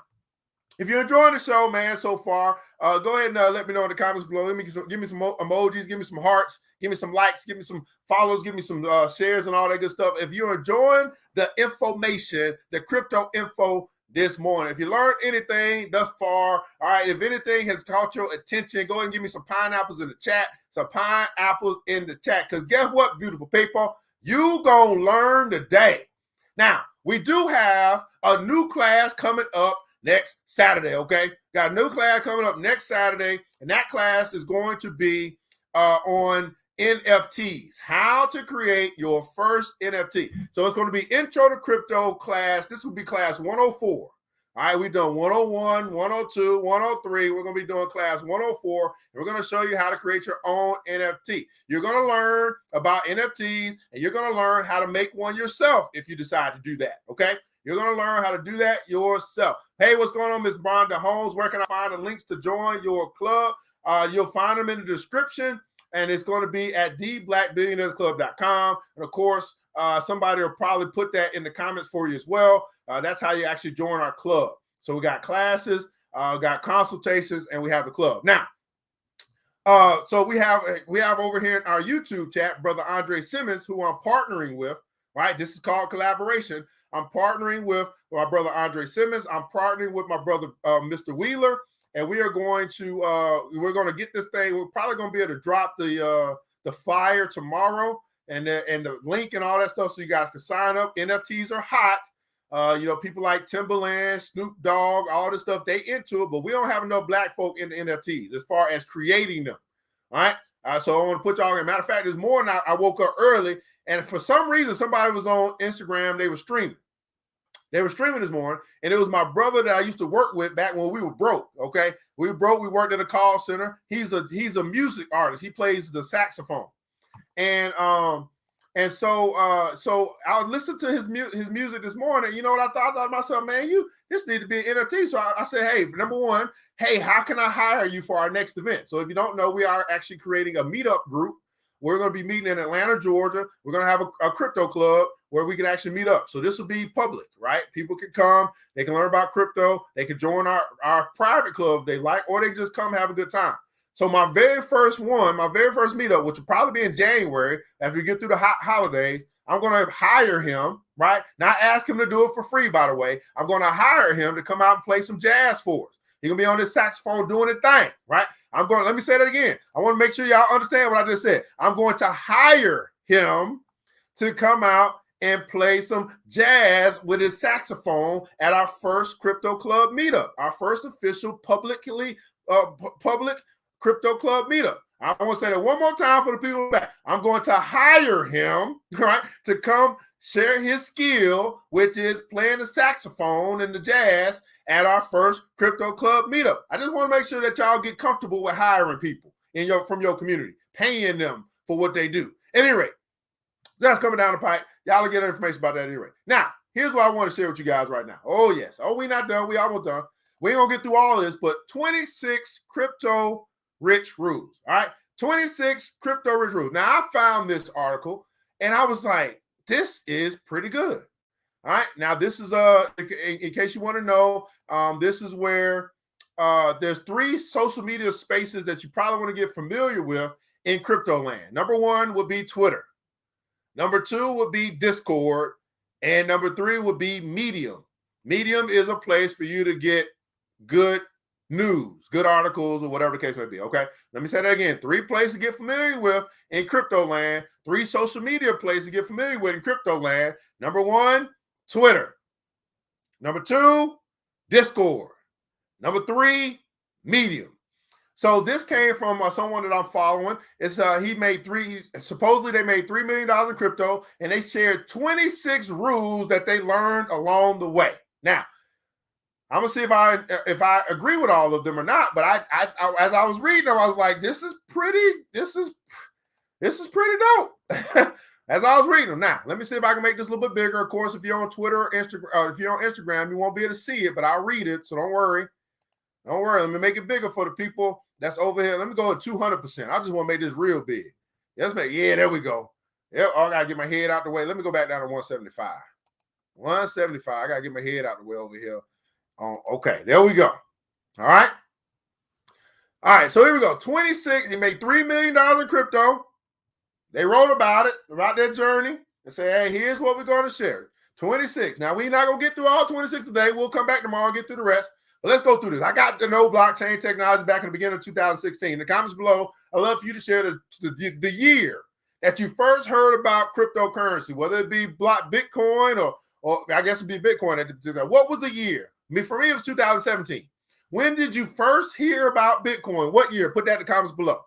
if you're enjoying the show, man, so far, go ahead and let me know in the comments below. Give me some emojis, give me some hearts, give me some likes, give me some follows, give me some shares and all that good stuff. If you're enjoying the information, the crypto info this morning, if you learned anything thus far, all right, if anything has caught your attention, go ahead and give me some pineapples in the chat. Some pineapples in the chat, because guess what, beautiful people? You gonna learn today. Now, we do have a new class coming up next Saturday, okay? Got a new class coming up next Saturday, and that class is going to be on NFTs, how to create your first NFT. So it's going to be Intro to Crypto class. This will be class 104. All right, we've done 101, 102, 103. We're going to be doing class 104, and we're going to show you how to create your own NFT. You're going to learn about NFTs, and you're going to learn how to make one yourself if you decide to do that, okay? You're going to learn how to do that yourself. Hey, what's going on, Ms. Brenda Holmes? Where can I find the links to join your club? You'll find them in the description, and it's going to be at theblackbillionairesclub.com. And, of course, somebody will probably put that in the comments for you as well. That's how you actually join our club. So we got classes, got consultations, and we have the club. Now, so we have over here in our YouTube chat, Brother Andre Simmons, who I'm partnering with, right? This is called collaboration. I'm partnering with my brother Andre Simmons. I'm partnering with my brother Mr. Wheeler, and we are going to get this thing. We're probably going to be able to drop the flyer tomorrow and the link and all that stuff, so you guys can sign up. NFTs are hot. People like Timberland, Snoop Dogg, all this stuff, they into it, but we don't have enough black folk in the NFTs as far as creating them. All right. So I want to put y'all in. Matter of fact, this morning I woke up early, and for some reason, somebody was on Instagram. They were streaming. They were streaming this morning, and it was my brother that I used to work with back when we were broke. Okay, we were broke. We worked at a call center. He's a music artist. He plays the saxophone, and so I listened to his music this morning. You know what I thought? I thought to myself, man, this need to be an NFT. So I said, hey, number one, hey, how can I hire you for our next event? So if you don't know, we are actually creating a meetup group. We're going to be meeting in Atlanta, Georgia. We're going to have a crypto club where we can actually meet up. So this will be public, right? People can come. They can learn about crypto. They can join our private club if they like, or they can just come have a good time. So my very first meetup, which will probably be in January, after we get through the holidays, I'm going to hire him, right? Not ask him to do it for free, by the way. I'm going to hire him to come out and play some jazz for us. He's going to be on his saxophone doing the thing, right? Let me say that again. I want to make sure y'all understand what I just said. I'm going to hire him to come out and play some jazz with his saxophone at our first crypto club meetup, our first official public crypto club meetup. I want to say that one more time for the people back. I'm going to hire him, right, to come share his skill, which is playing the saxophone and the jazz at our first crypto club meetup. I just want to make sure that y'all get comfortable with hiring people from your community, paying them for what they do. At any rate, that's coming down the pipe. Y'all will get information about that at any rate. Now, here's what I want to share with you guys right now. Oh, yes. Oh, we're not done. We almost done. We ain't going to get through all of this, but 26 crypto rich rules. All right. 26 crypto rich rules. Now, I found this article and I was like, this is pretty good. All right. Now, this is in case you want to know, this is where there's 3 social media spaces that you probably want to get familiar with in crypto land. Number 1 would be Twitter. Number 2 would be Discord. And number 3 would be Medium. Medium is a place for you to get good news, good articles, or whatever the case may be. Okay. Let me say that again. 3 places to get familiar with in crypto land. 3 social media places to get familiar with in crypto land. Number 1, Twitter. Number 2, Discord. Number 3, Medium. So this came from someone that I'm following. It's supposedly they made $3 million in crypto, and they shared 26 rules that they learned along the way. Now, I'm gonna see if I agree with all of them or not. But I as I was reading them, I was like, this is pretty dope. As I was reading them. Now, let me see if I can make this a little bit bigger. Of course, if you're on Twitter or Instagram, if you're on Instagram, you won't be able to see it, but I'll read it. So don't worry. Don't worry. Let me make it bigger for the people that's over here. Let me go at 200%. I just want to make this real big. Yeah, there we go. Yeah, I gotta get my head out the way. Let me go back down to 175. 175. I gotta get my head out the way over here. Okay, there we go. All right. So here we go. 26. He made $3 million in crypto. They wrote about their journey, and say, hey, here's what we're going to share. 26. Now, we're not going to get through all 26 today. We'll come back tomorrow and get through the rest. But let's go through this. I got to know blockchain technology back in the beginning of 2016. In the comments below, I'd love for you to share the year that you first heard about cryptocurrency, whether it be Bitcoin or I guess it'd be Bitcoin. What was the year? For me, it was 2017. When did you first hear about Bitcoin? What year? Put that in the comments below.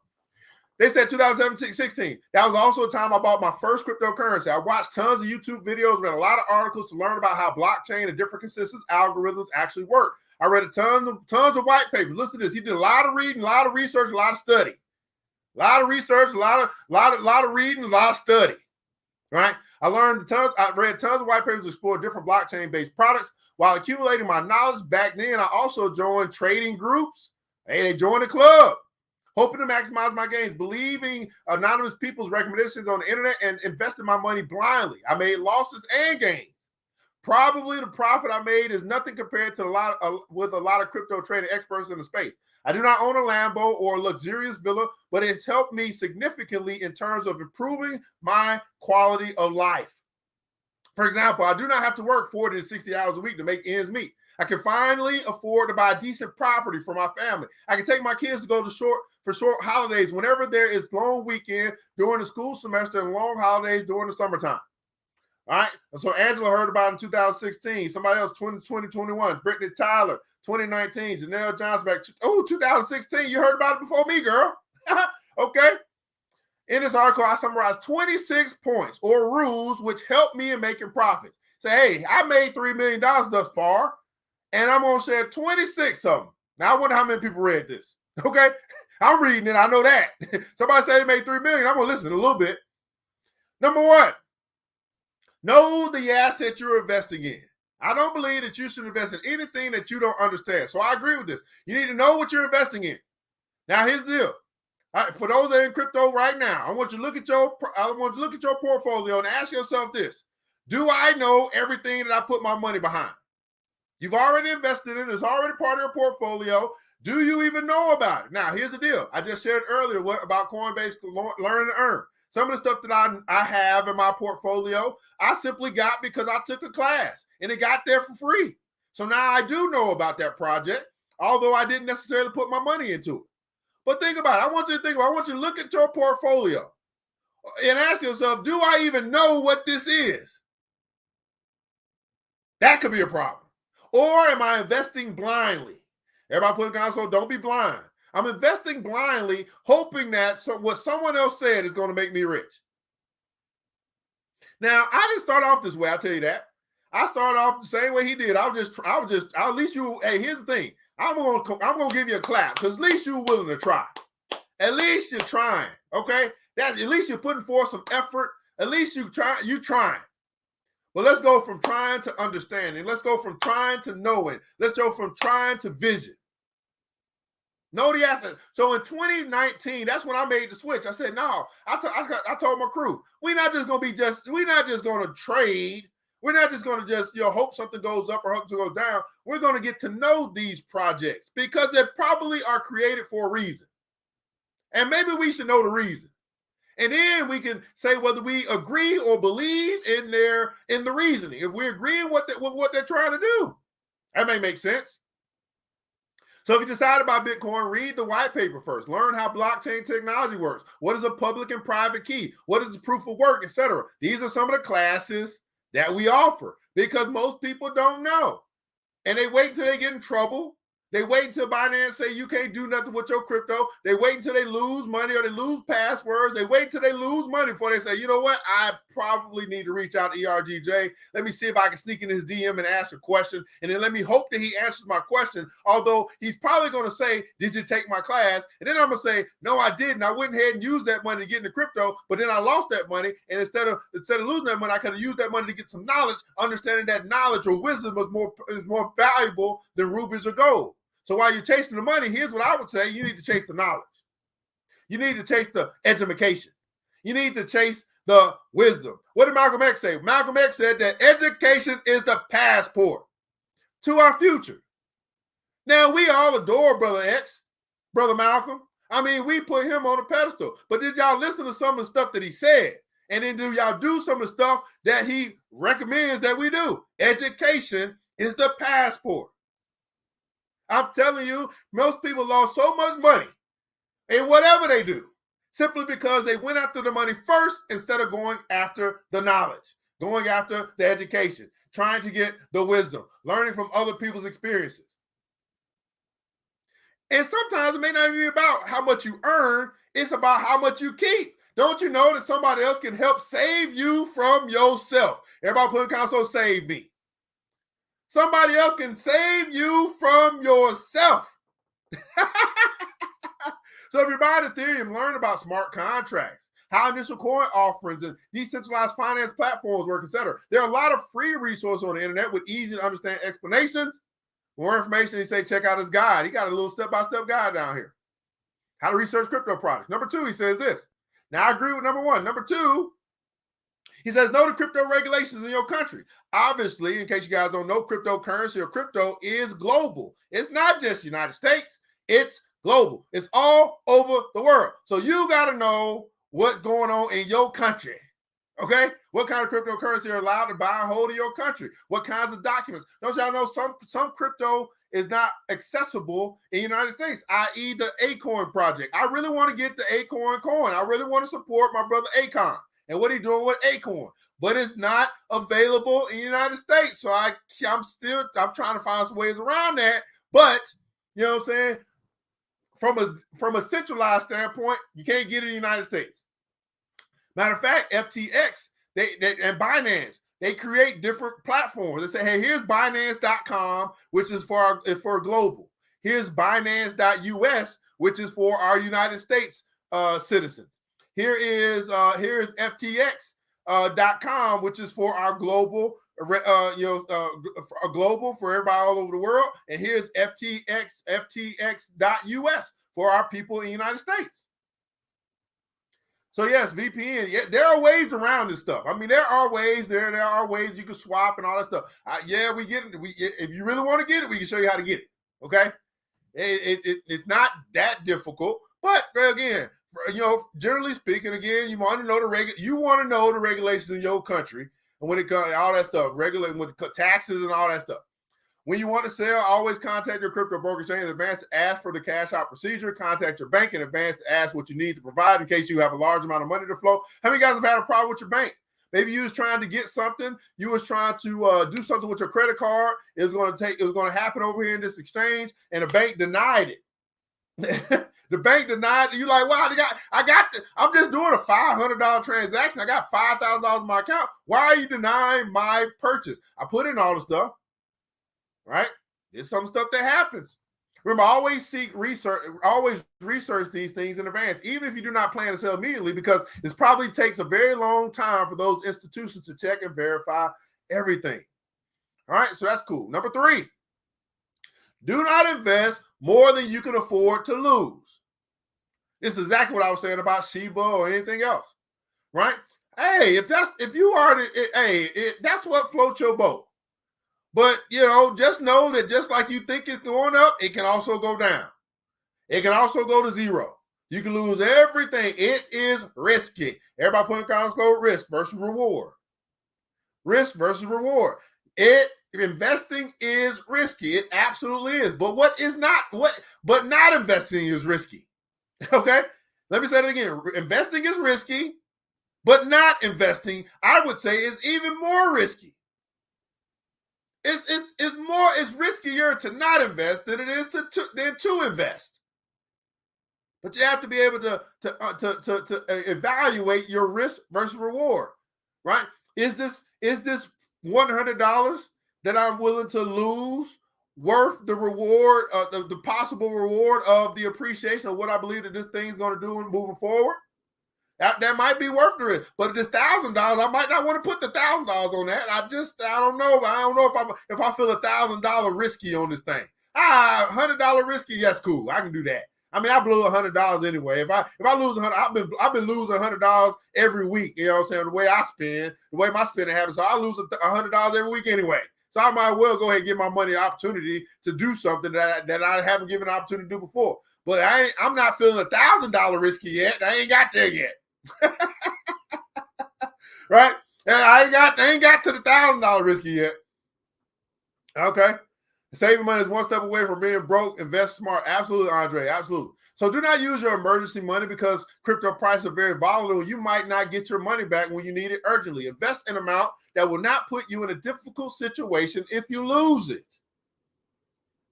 They said 2016. That was also a time I bought my first cryptocurrency. I watched tons of YouTube videos, read a lot of articles to learn about how blockchain and different consensus algorithms actually work. I read tons of white papers. Listen to this. He did a lot of reading, a lot of research, a lot of study. A lot of research, a lot of reading, a lot of study. Right? I read tons of white papers to explore different blockchain-based products. While accumulating my knowledge back then, I also joined trading groups. Hey, they joined the club. Hoping to maximize my gains, believing anonymous people's recommendations on the internet, and investing my money blindly. I made losses and gains. Probably the profit I made is nothing compared to a lot of crypto trading experts in the space. I do not own a Lambo or a luxurious villa, but it's helped me significantly in terms of improving my quality of life. For example, I do not have to work 40 to 60 hours a week to make ends meet. I can finally afford to buy a decent property for my family. I can take my kids to go to short holidays whenever there is long weekend during the school semester and long holidays during the summertime. All right. So Angela heard about it in 2016. Somebody else, 2021. Brittany Tyler, 2019. Janelle Johnson back. 2016. You heard about it before me, girl. Okay. In this article, I summarized 26 points or rules which help me in making profits. Say, hey, I made $3 million thus far, and I'm going to share 26 of them. Now, I wonder how many people read this. Okay? I'm reading it. I know that. Somebody said they made $3 million. I'm going to listen a little bit. Number one, know the asset you're investing in. I don't believe that you should invest in anything that you don't understand. So I agree with this. You need to know what you're investing in. Now, here's the deal. For those that are in crypto right now, I want you to look at your portfolio and ask yourself this. Do I know everything that I put my money behind? You've already invested in it. It's already part of your portfolio. Do you even know about it? Now, here's the deal. I just shared earlier about Coinbase Learn and Earn. Some of the stuff that I have in my portfolio, I simply got because I took a class and it got there for free. So now I do know about that project, although I didn't necessarily put my money into it. But think about it. I want you to look at your portfolio and ask yourself, do I even know what this is? That could be a problem. Or am I investing blindly? Everybody put it down, so don't be blind. I'm investing blindly, hoping that what someone else said is going to make me rich. Now, I didn't start off this way, I'll tell you that. I started off the same way he did. At least here's the thing. I'm gonna give you a clap because at least you're willing to try. At least you're trying, okay? At least you're putting forth some effort. At least you're trying. But let's go from trying to understanding. Let's go from trying to knowing. Let's go from trying to vision. Know the asset. So in 2019, that's when I made the switch. I said, no, I told my crew, we're not just going to trade. We're not just going to just hope something goes up or hope something goes down. We're going to get to know these projects because they probably are created for a reason. And maybe we should know the reason. And then we can say whether we agree or believe in the reasoning. If we agree with what they're trying to do, that may make sense. So if you decide about Bitcoin, read the white paper first. Learn how blockchain technology works. What is a public and private key? What is the proof of work, etc.? These are some of the classes that we offer because most people don't know. And they wait until they get in trouble. They wait until Binance say you can't do nothing with your crypto. They wait until they lose money or they lose passwords. They wait until they lose money before they say, you know what? I probably need to reach out to ERGJ. Let me see if I can sneak in his DM and ask a question. And then let me hope that he answers my question. Although he's probably going to say, did you take my class? And then I'm going to say, no, I didn't. I went ahead and used that money to get into crypto, but then I lost that money. And instead of losing that money, I could have used that money to get some knowledge, understanding that knowledge or wisdom is more valuable than rubies or gold. So while you're chasing the money, here's what I would say. You need to chase the knowledge. You need to chase the education. You need to chase the wisdom. What did Malcolm X say? Malcolm X said that education is the passport to our future. Now, we all adore Brother X, Brother Malcolm. I mean, we put him on a pedestal. But did y'all listen to some of the stuff that he said? And then do y'all do some of the stuff that he recommends that we do? Education is the passport. I'm telling you, most people lost so much money in whatever they do simply because they went after the money first instead of going after the knowledge, going after the education, trying to get the wisdom, learning from other people's experiences. And sometimes it may not be about how much you earn, it's about how much you keep. Don't you know that somebody else can help save you from yourself? Everybody put in the console, save me. Somebody else can save you from yourself. So if you're buying Ethereum, learn about smart contracts, how initial coin offerings and decentralized finance platforms work, etc. There are a lot of free resources on the internet with easy to understand explanations. For more information, he say check out his guide. He got a little step-by-step guide down here. How to research crypto products. Number 2, he says this. Now I agree with number 1. Number 2, he says, know the crypto regulations in your country. Obviously, in case you guys don't know, cryptocurrency or crypto is global. It's not just United States. It's global. It's all over the world. So you got to know what's going on in your country. Okay? What kind of cryptocurrency are allowed to buy and hold in your country? What kinds of documents? Don't y'all know some crypto is not accessible in the United States, i.e. the Acorn project. I really want to get the Acorn coin. I really want to support my brother Akon. And what are you doing with Acorn? But it's not available in the United States. So I'm trying to find some ways around that. But, you know what I'm saying? From a centralized standpoint, you can't get it in the United States. Matter of fact, FTX and Binance, They create different platforms. They say, hey, here's Binance.com, which is for global. Here's Binance.us, which is for our United States citizens. Here's FTX.com, which is for our global, global for everybody all over the world. And here's FTX.us for our people in the United States. So yes, VPN. Yeah, there are ways around this stuff. I mean, there are ways. There are ways you can swap and all that stuff. We get it. If you really want to get it, we can show you how to get it. Okay, it's not that difficult. But again, generally speaking, again, you want to know the regulations in your country, and when it comes all that stuff, regulating with taxes and all that stuff. When you want to sell, always contact your crypto broker chain in advance to ask for the cash out procedure. Contact your bank in advance to ask what you need to provide in case you have a large amount of money to flow. How many guys have had a problem with your bank? Maybe you was trying to get something. You was trying to do something with your credit card. It was going to happen over here in this exchange, and the bank denied it. The bank denied it. You're like, wow, I'm just doing a $500 transaction. I got $5,000 in my account. Why are you denying my purchase? I put in all the stuff. Right? There's some stuff that happens. Remember, always research these things in advance, even if you do not plan to sell immediately, because this probably takes a very long time for those institutions to check and verify everything. All right, so that's cool. Number 3, do not invest more than you can afford to lose. This is exactly what I was saying about Shiba or anything else, right? Hey, that's what floats your boat. But, just know that just like you think it's going up, it can also go down. It can also go to zero. You can lose everything. It is risky. Everybody put in comments code risk versus reward. Risk versus reward. Investing is risky. It absolutely is. But but not investing is risky. Okay? Let me say it again. Investing is risky, but not investing, I would say, is even more risky. It's riskier to not invest than it is to invest. But you have to be able to evaluate your risk versus reward, right? Is this $100 that I'm willing to lose worth the reward, the possible reward of the appreciation of what I believe that this thing's going to do moving forward? That might be worth the risk, but this $1,000, I might not want to put the $1,000 on that. I don't know. I don't know if I feel $1,000 risky on this thing. $100 risky, yes, cool. I can do that. I mean, I blew $100 anyway. If I lose $100, I've been losing $100 every week. You know what I'm saying? The way I spend, the way my spending happens, so I lose $100 every week anyway. So I might well go ahead and give my money an opportunity to do something that I haven't given an opportunity to do before. But I'm not feeling $1,000 risky yet. I ain't got there yet. Right? I ain't got to the $1,000 risky yet. Okay. Saving money is one step away from being broke. Invest smart. Absolutely, Andre. Absolutely. So do not use your emergency money because crypto prices are very volatile. You might not get your money back when you need it urgently. Invest an amount that will not put you in a difficult situation if you lose it.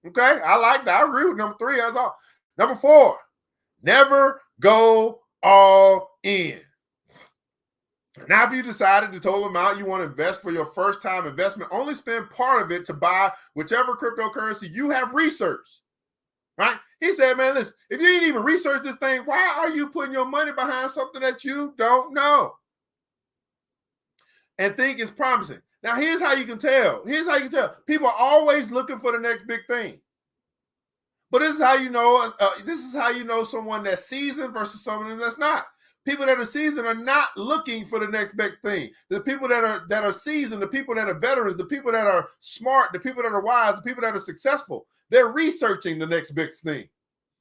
Okay. I like that. I agree with number 3. That's all. Number 4, never go all in. Now, if you decided the total amount you want to invest for your first time investment, only spend part of it to buy whichever cryptocurrency you have researched. Right? He said, man, listen, if you ain't even researched this thing, why are you putting your money behind something that you don't know and think is promising? Now, here's how you can tell. People are always looking for the next big thing. But this is how you know someone that's seasoned versus someone that's not. People that are seasoned are not looking for the next big thing. The people that are seasoned, the people that are veterans, the people that are smart, the people that are wise, the people that are successful, they're researching the next big thing.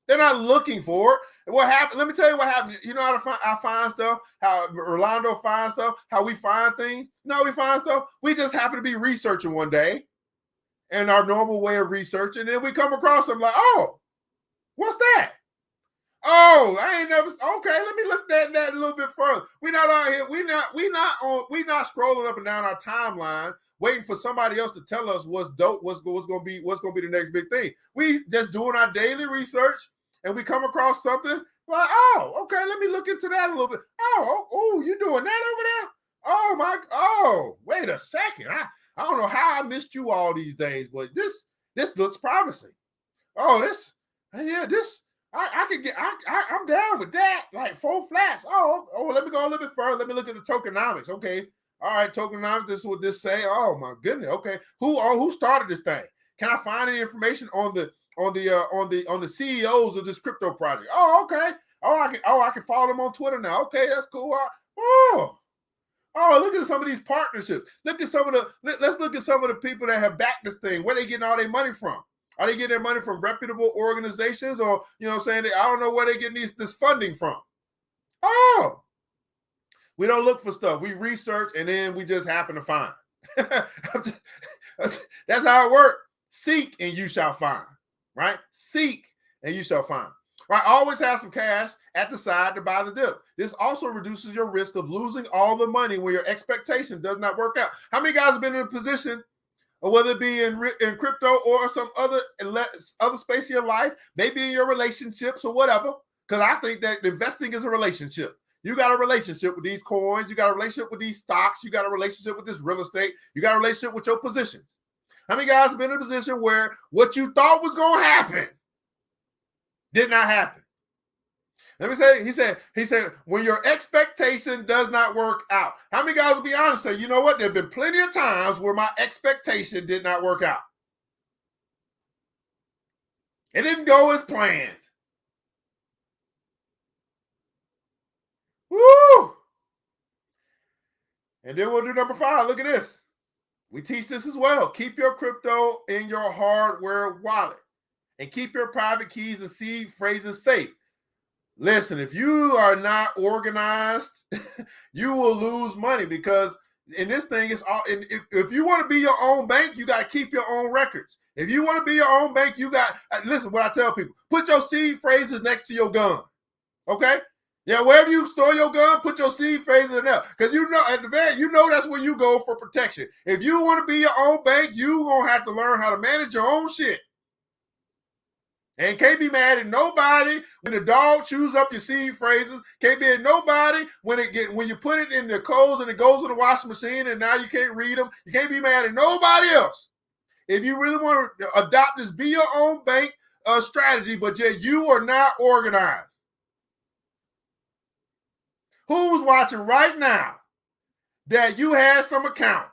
They're not looking for it. And what happened? Let me tell you what happened. You know how I find stuff? How Rolando finds stuff? How we find things? No, we find stuff. We just happen to be researching one day, and our normal way of researching, and then we come across something like, oh, what's that? Oh, I ain't never. Okay, let me look at that a little bit further. We're not out here. We're not scrolling up and down our timeline waiting for somebody else to tell us what's dope, what's going to be the next big thing. We just doing our daily research, and we come across something like, oh, okay, let me look into that a little bit. Oh, you doing that over there? Wait a second. I don't know how I missed you all these days, but this looks promising. Oh, I'm down with that. Like 4 flats. Let me go a little bit further. Let me look at the tokenomics. Okay. All right, tokenomics, this is what this say. Oh my goodness. Okay. Who started this thing? Can I find any information on the CEOs of this crypto project? Oh, okay. I can follow them on Twitter now. Okay, that's cool. Look at some of these partnerships. Let's look at some of the people that have backed this thing. Where they getting all their money from? Are they getting their money from reputable organizations, or I don't know where they getting this funding from? Oh, we don't look for stuff. We research and then we just happen to find. That's how it works. Seek and you shall find. Right? Seek and you shall find. Right? Always have some cash at the side to buy the dip. This also reduces your risk of losing all the money when your expectation does not work out. How many guys have been in a position, or whether it be in crypto or some other space of your life, maybe in your relationships or whatever? Because I think that investing is a relationship. You got a relationship with these coins. You got a relationship with these stocks. You got a relationship with this real estate. You got a relationship with your positions. How many guys have been in a position where what you thought was going to happen did not happen? Let me say, he said, when your expectation does not work out. How many guys will be honest and say, you know what? There have been plenty of times where my expectation did not work out. It didn't go as planned. Woo! And then we'll do number 5. Look at this. We teach this as well. Keep your crypto in your hardware wallet and keep your private keys and seed phrases safe. Listen, if you are not organized, you will lose money, because in this thing, it's all. If you want to be your own bank, you got to keep your own records. If you want to be your own bank, you got. Listen, what I tell people: put your seed phrases next to your gun. Okay? Yeah, wherever you store your gun, put your seed phrases in there, because at the very, that's where you go for protection. If you want to be your own bank, you gonna have to learn how to manage your own shit. And can't be mad at nobody when the dog chews up your seed phrases. Can't be at nobody when you put it in the clothes and it goes in the washing machine and now you can't read them. You can't be mad at nobody else. If you really want to adopt this, be your own bank strategy, but yet you are not organized. Who's watching right now that you had some account,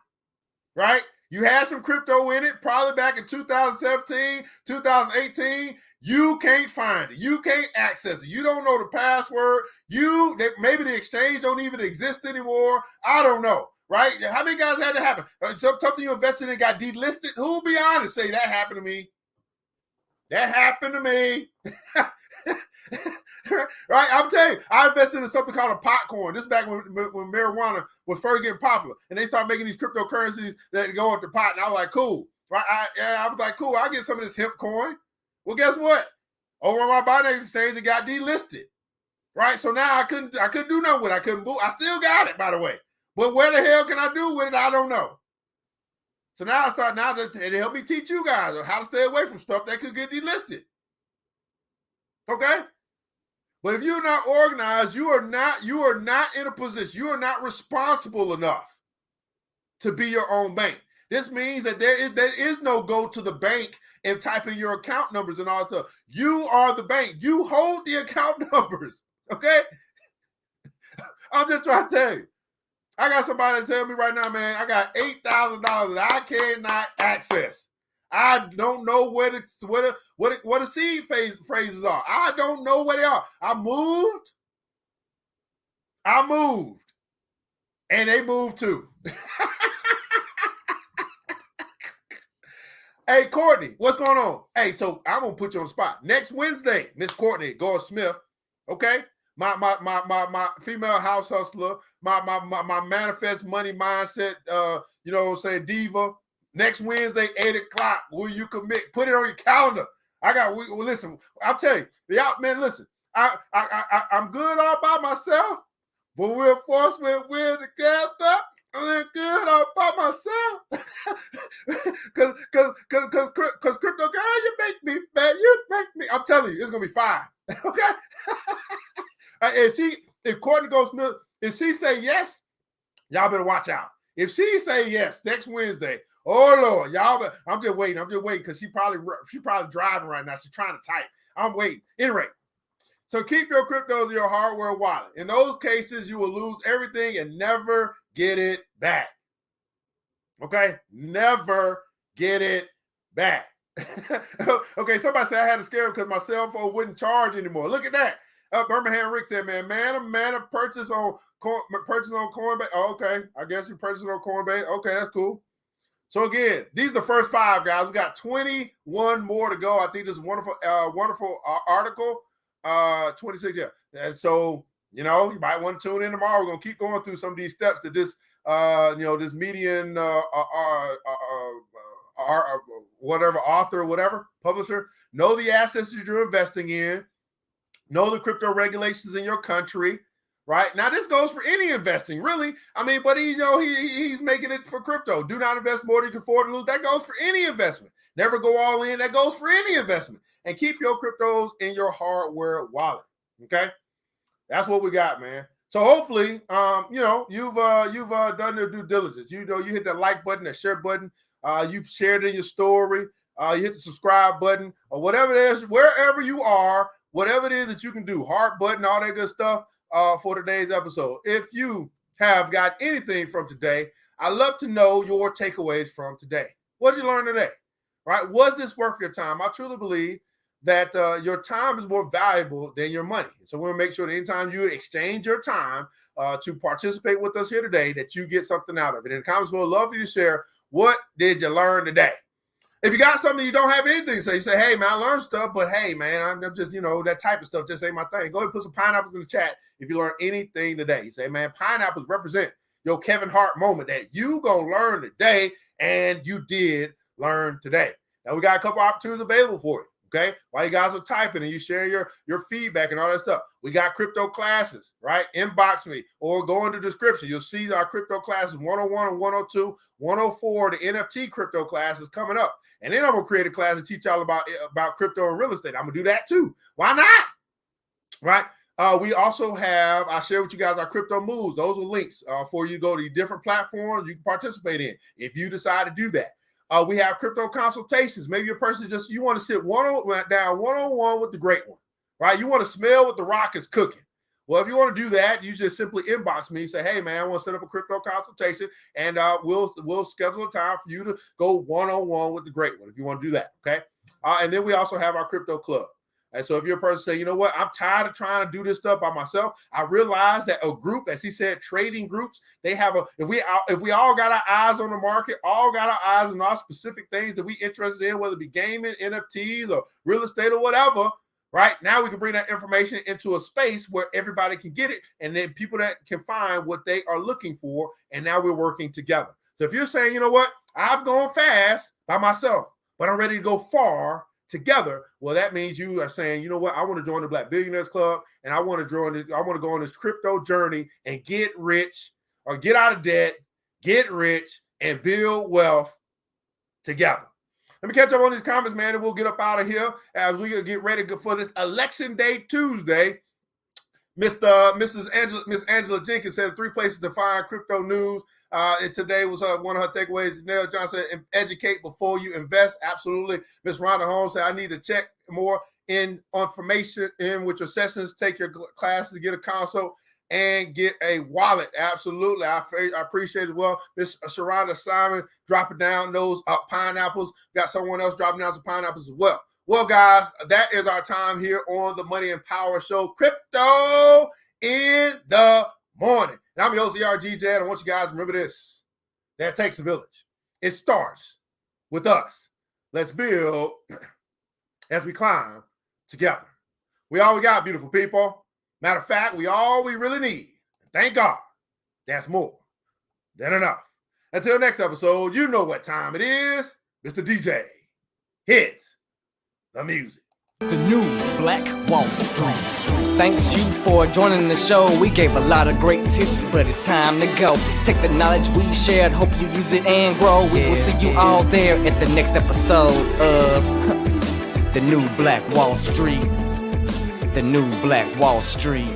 right? You had some crypto in it, probably back in 2017, 2018. You can't find it. You can't access it. You don't know the password. Maybe the exchange don't even exist anymore. I don't know, right? How many guys had that happen? Something you invested in got delisted. Who will be honest, say that happened to me? That happened to me. Right? I'm telling you, I invested in something called a popcorn. This is back when marijuana was first getting popular, and they started making these cryptocurrencies that go into pot. And I was like, cool. Right? I was like, cool. I'll get some of this hemp coin. Well, guess what? Over on my Binance exchange, it got delisted. Right? So now I couldn't do nothing with it. I couldn't boot. I still got it, by the way. But what the hell can I do with it? I don't know. So now it helped me teach you guys how to stay away from stuff that could get delisted. Okay? But if you're not organized, you are not in a position, you are not responsible enough to be your own bank. This means that there is no go to the bank and type in your account numbers and all that stuff. You are the bank. You hold the account numbers. Okay? I'm just trying to tell you. I got somebody to tell me right now, man, I got $8,000 that I cannot access. I don't know what the seed phrases are. I don't know where they are. I moved, and they moved too. Hey, Courtney, what's going on? Hey, so I'm gonna put you on the spot. Next Wednesday, Miss Courtney Gore-Smith, okay? My female house hustler, my manifest money mindset, diva. Next Wednesday, 8 o'clock. Will you commit? Put it on your calendar. Listen, I'll tell you, y'all, man, listen. I'm good all by myself, but we're forced we're together. I'm good all by myself. Cause crypto girl, you make me mad. You make me. I'm telling you, it's gonna be fine. Okay. If Courtney Goldsmith, if she say yes, Y'all better watch out. If she say yes next Wednesday, oh Lord, y'all, I'm just waiting because she probably driving right now. She's trying to type. I'm waiting. Anyway, so keep your cryptos in your hardware wallet. In those cases, you will lose everything and never get it back. Okay? Never get it back. Okay, somebody said I had to scare him because my cell phone wouldn't charge anymore. Look at that. Birmingham Rick said, man, purchase on Coinbase. Oh, okay, I guess you purchased on Coinbase. Okay, that's cool. So again, these are the first 5, guys. We got 21 more to go. I think this is wonderful article. 26, yeah. And so, you might want to tune in tomorrow. We're gonna keep going through some of these steps that this, this median, whatever author, whatever publisher. Know the assets that you're investing in. Know the crypto regulations in your country. Right now, this goes for any investing, really. I mean, but he's making it for crypto. Do not invest more than you can afford to lose. That goes for any investment. Never go all in. That goes for any investment. And keep your cryptos in your hardware wallet. Okay, that's what we got, man. So hopefully, you've done your due diligence. You hit that like button, that share button. You've shared it in your story. You hit the subscribe button or whatever it is, wherever you are, whatever it is that you can do, heart button, all that good stuff. For today's episode. If you have got anything from today, I'd love to know your takeaways from today. What did you learn today? Right? Was this worth your time? I truly believe that your time is more valuable than your money. So we'll make sure that anytime you exchange your time to participate with us here today, that you get something out of it. In the comments below, I'd love for you to share, what did you learn today? If you got something you don't have anything to say, you say, hey, man, I learned stuff, but hey, man, I'm just, that type of stuff just ain't my thing. Go ahead and put some pineapples in the chat if you learn anything today. You say, man, pineapples represent your Kevin Hart moment that you going to learn today, and you did learn today. Now, we got a couple opportunities available for you, okay? While you guys are typing and you share your feedback and all that stuff. We got crypto classes, right? Inbox me or go in the description. You'll see our crypto classes, 101 and 102, 104, the NFT crypto classes coming up. And then I'm going to create a class to teach y'all about crypto and real estate. I'm going to do that too. Why not? Right? We also have, I share with you guys our crypto moves. Those are links for you to go to different platforms you can participate in if you decide to do that. We have crypto consultations. Maybe your person you want to sit down one-on-one with the great one, right? You want to smell what the rock is cooking. Well, if you want to do that, you just simply inbox me. Say, hey, man, I want to set up a crypto consultation, and we'll schedule a time for you to go one-on-one with the great one if you want to do that, okay? And then we also have our crypto club. And so if you're a person saying, you know what, I'm tired of trying to do this stuff by myself, I realize that a group, as he said, trading groups, they have if we all got our eyes on the market, all got our eyes on our specific things that we interested in, whether it be gaming, NFTs, or real estate or whatever, right? Now we can bring that information into a space where everybody can get it, and then people that can find what they are looking for, and now we're working together. So if you're saying, you know what, I've gone fast by myself, but I'm ready to go far together, well, that means you are saying, you know what, I want to join the Black Billionaires Club, and I want to go on this crypto journey and get rich or get out of debt, get rich, and build wealth together. Let me catch up on these comments, man, and we'll get up out of here as we get ready for this Election Day Tuesday. Miss Angela Jenkins said 3 places to find crypto news. And today was one of her takeaways. Janelle Johnson said, educate before you invest. Absolutely. Miss Rhonda Holmes said, I need to check more information in with your sessions, take your classes, get a consult, and get a wallet. Absolutely. I appreciate it as well. Miss Sharonda Simon dropping down those pineapples. Got someone else dropping down some pineapples as well. Well, guys, that is our time here on the Money and Power Show, Crypto in the Morning. And I'm your host, ERGJ, and I want you guys to remember this. That takes a village. It starts with us. Let's build as we climb together. We all we got, beautiful people. Matter of fact, we all we really need. Thank God, that's more than enough. Until next episode, you know what time it is. Mr. DJ hits the music. The new Black Wall Street. Thanks you for joining the show. We gave a lot of great tips, but it's time to go. Take the knowledge we shared, hope you use it and grow. We will see you all there at the next episode of The New Black Wall Street. The New Black Wall Street.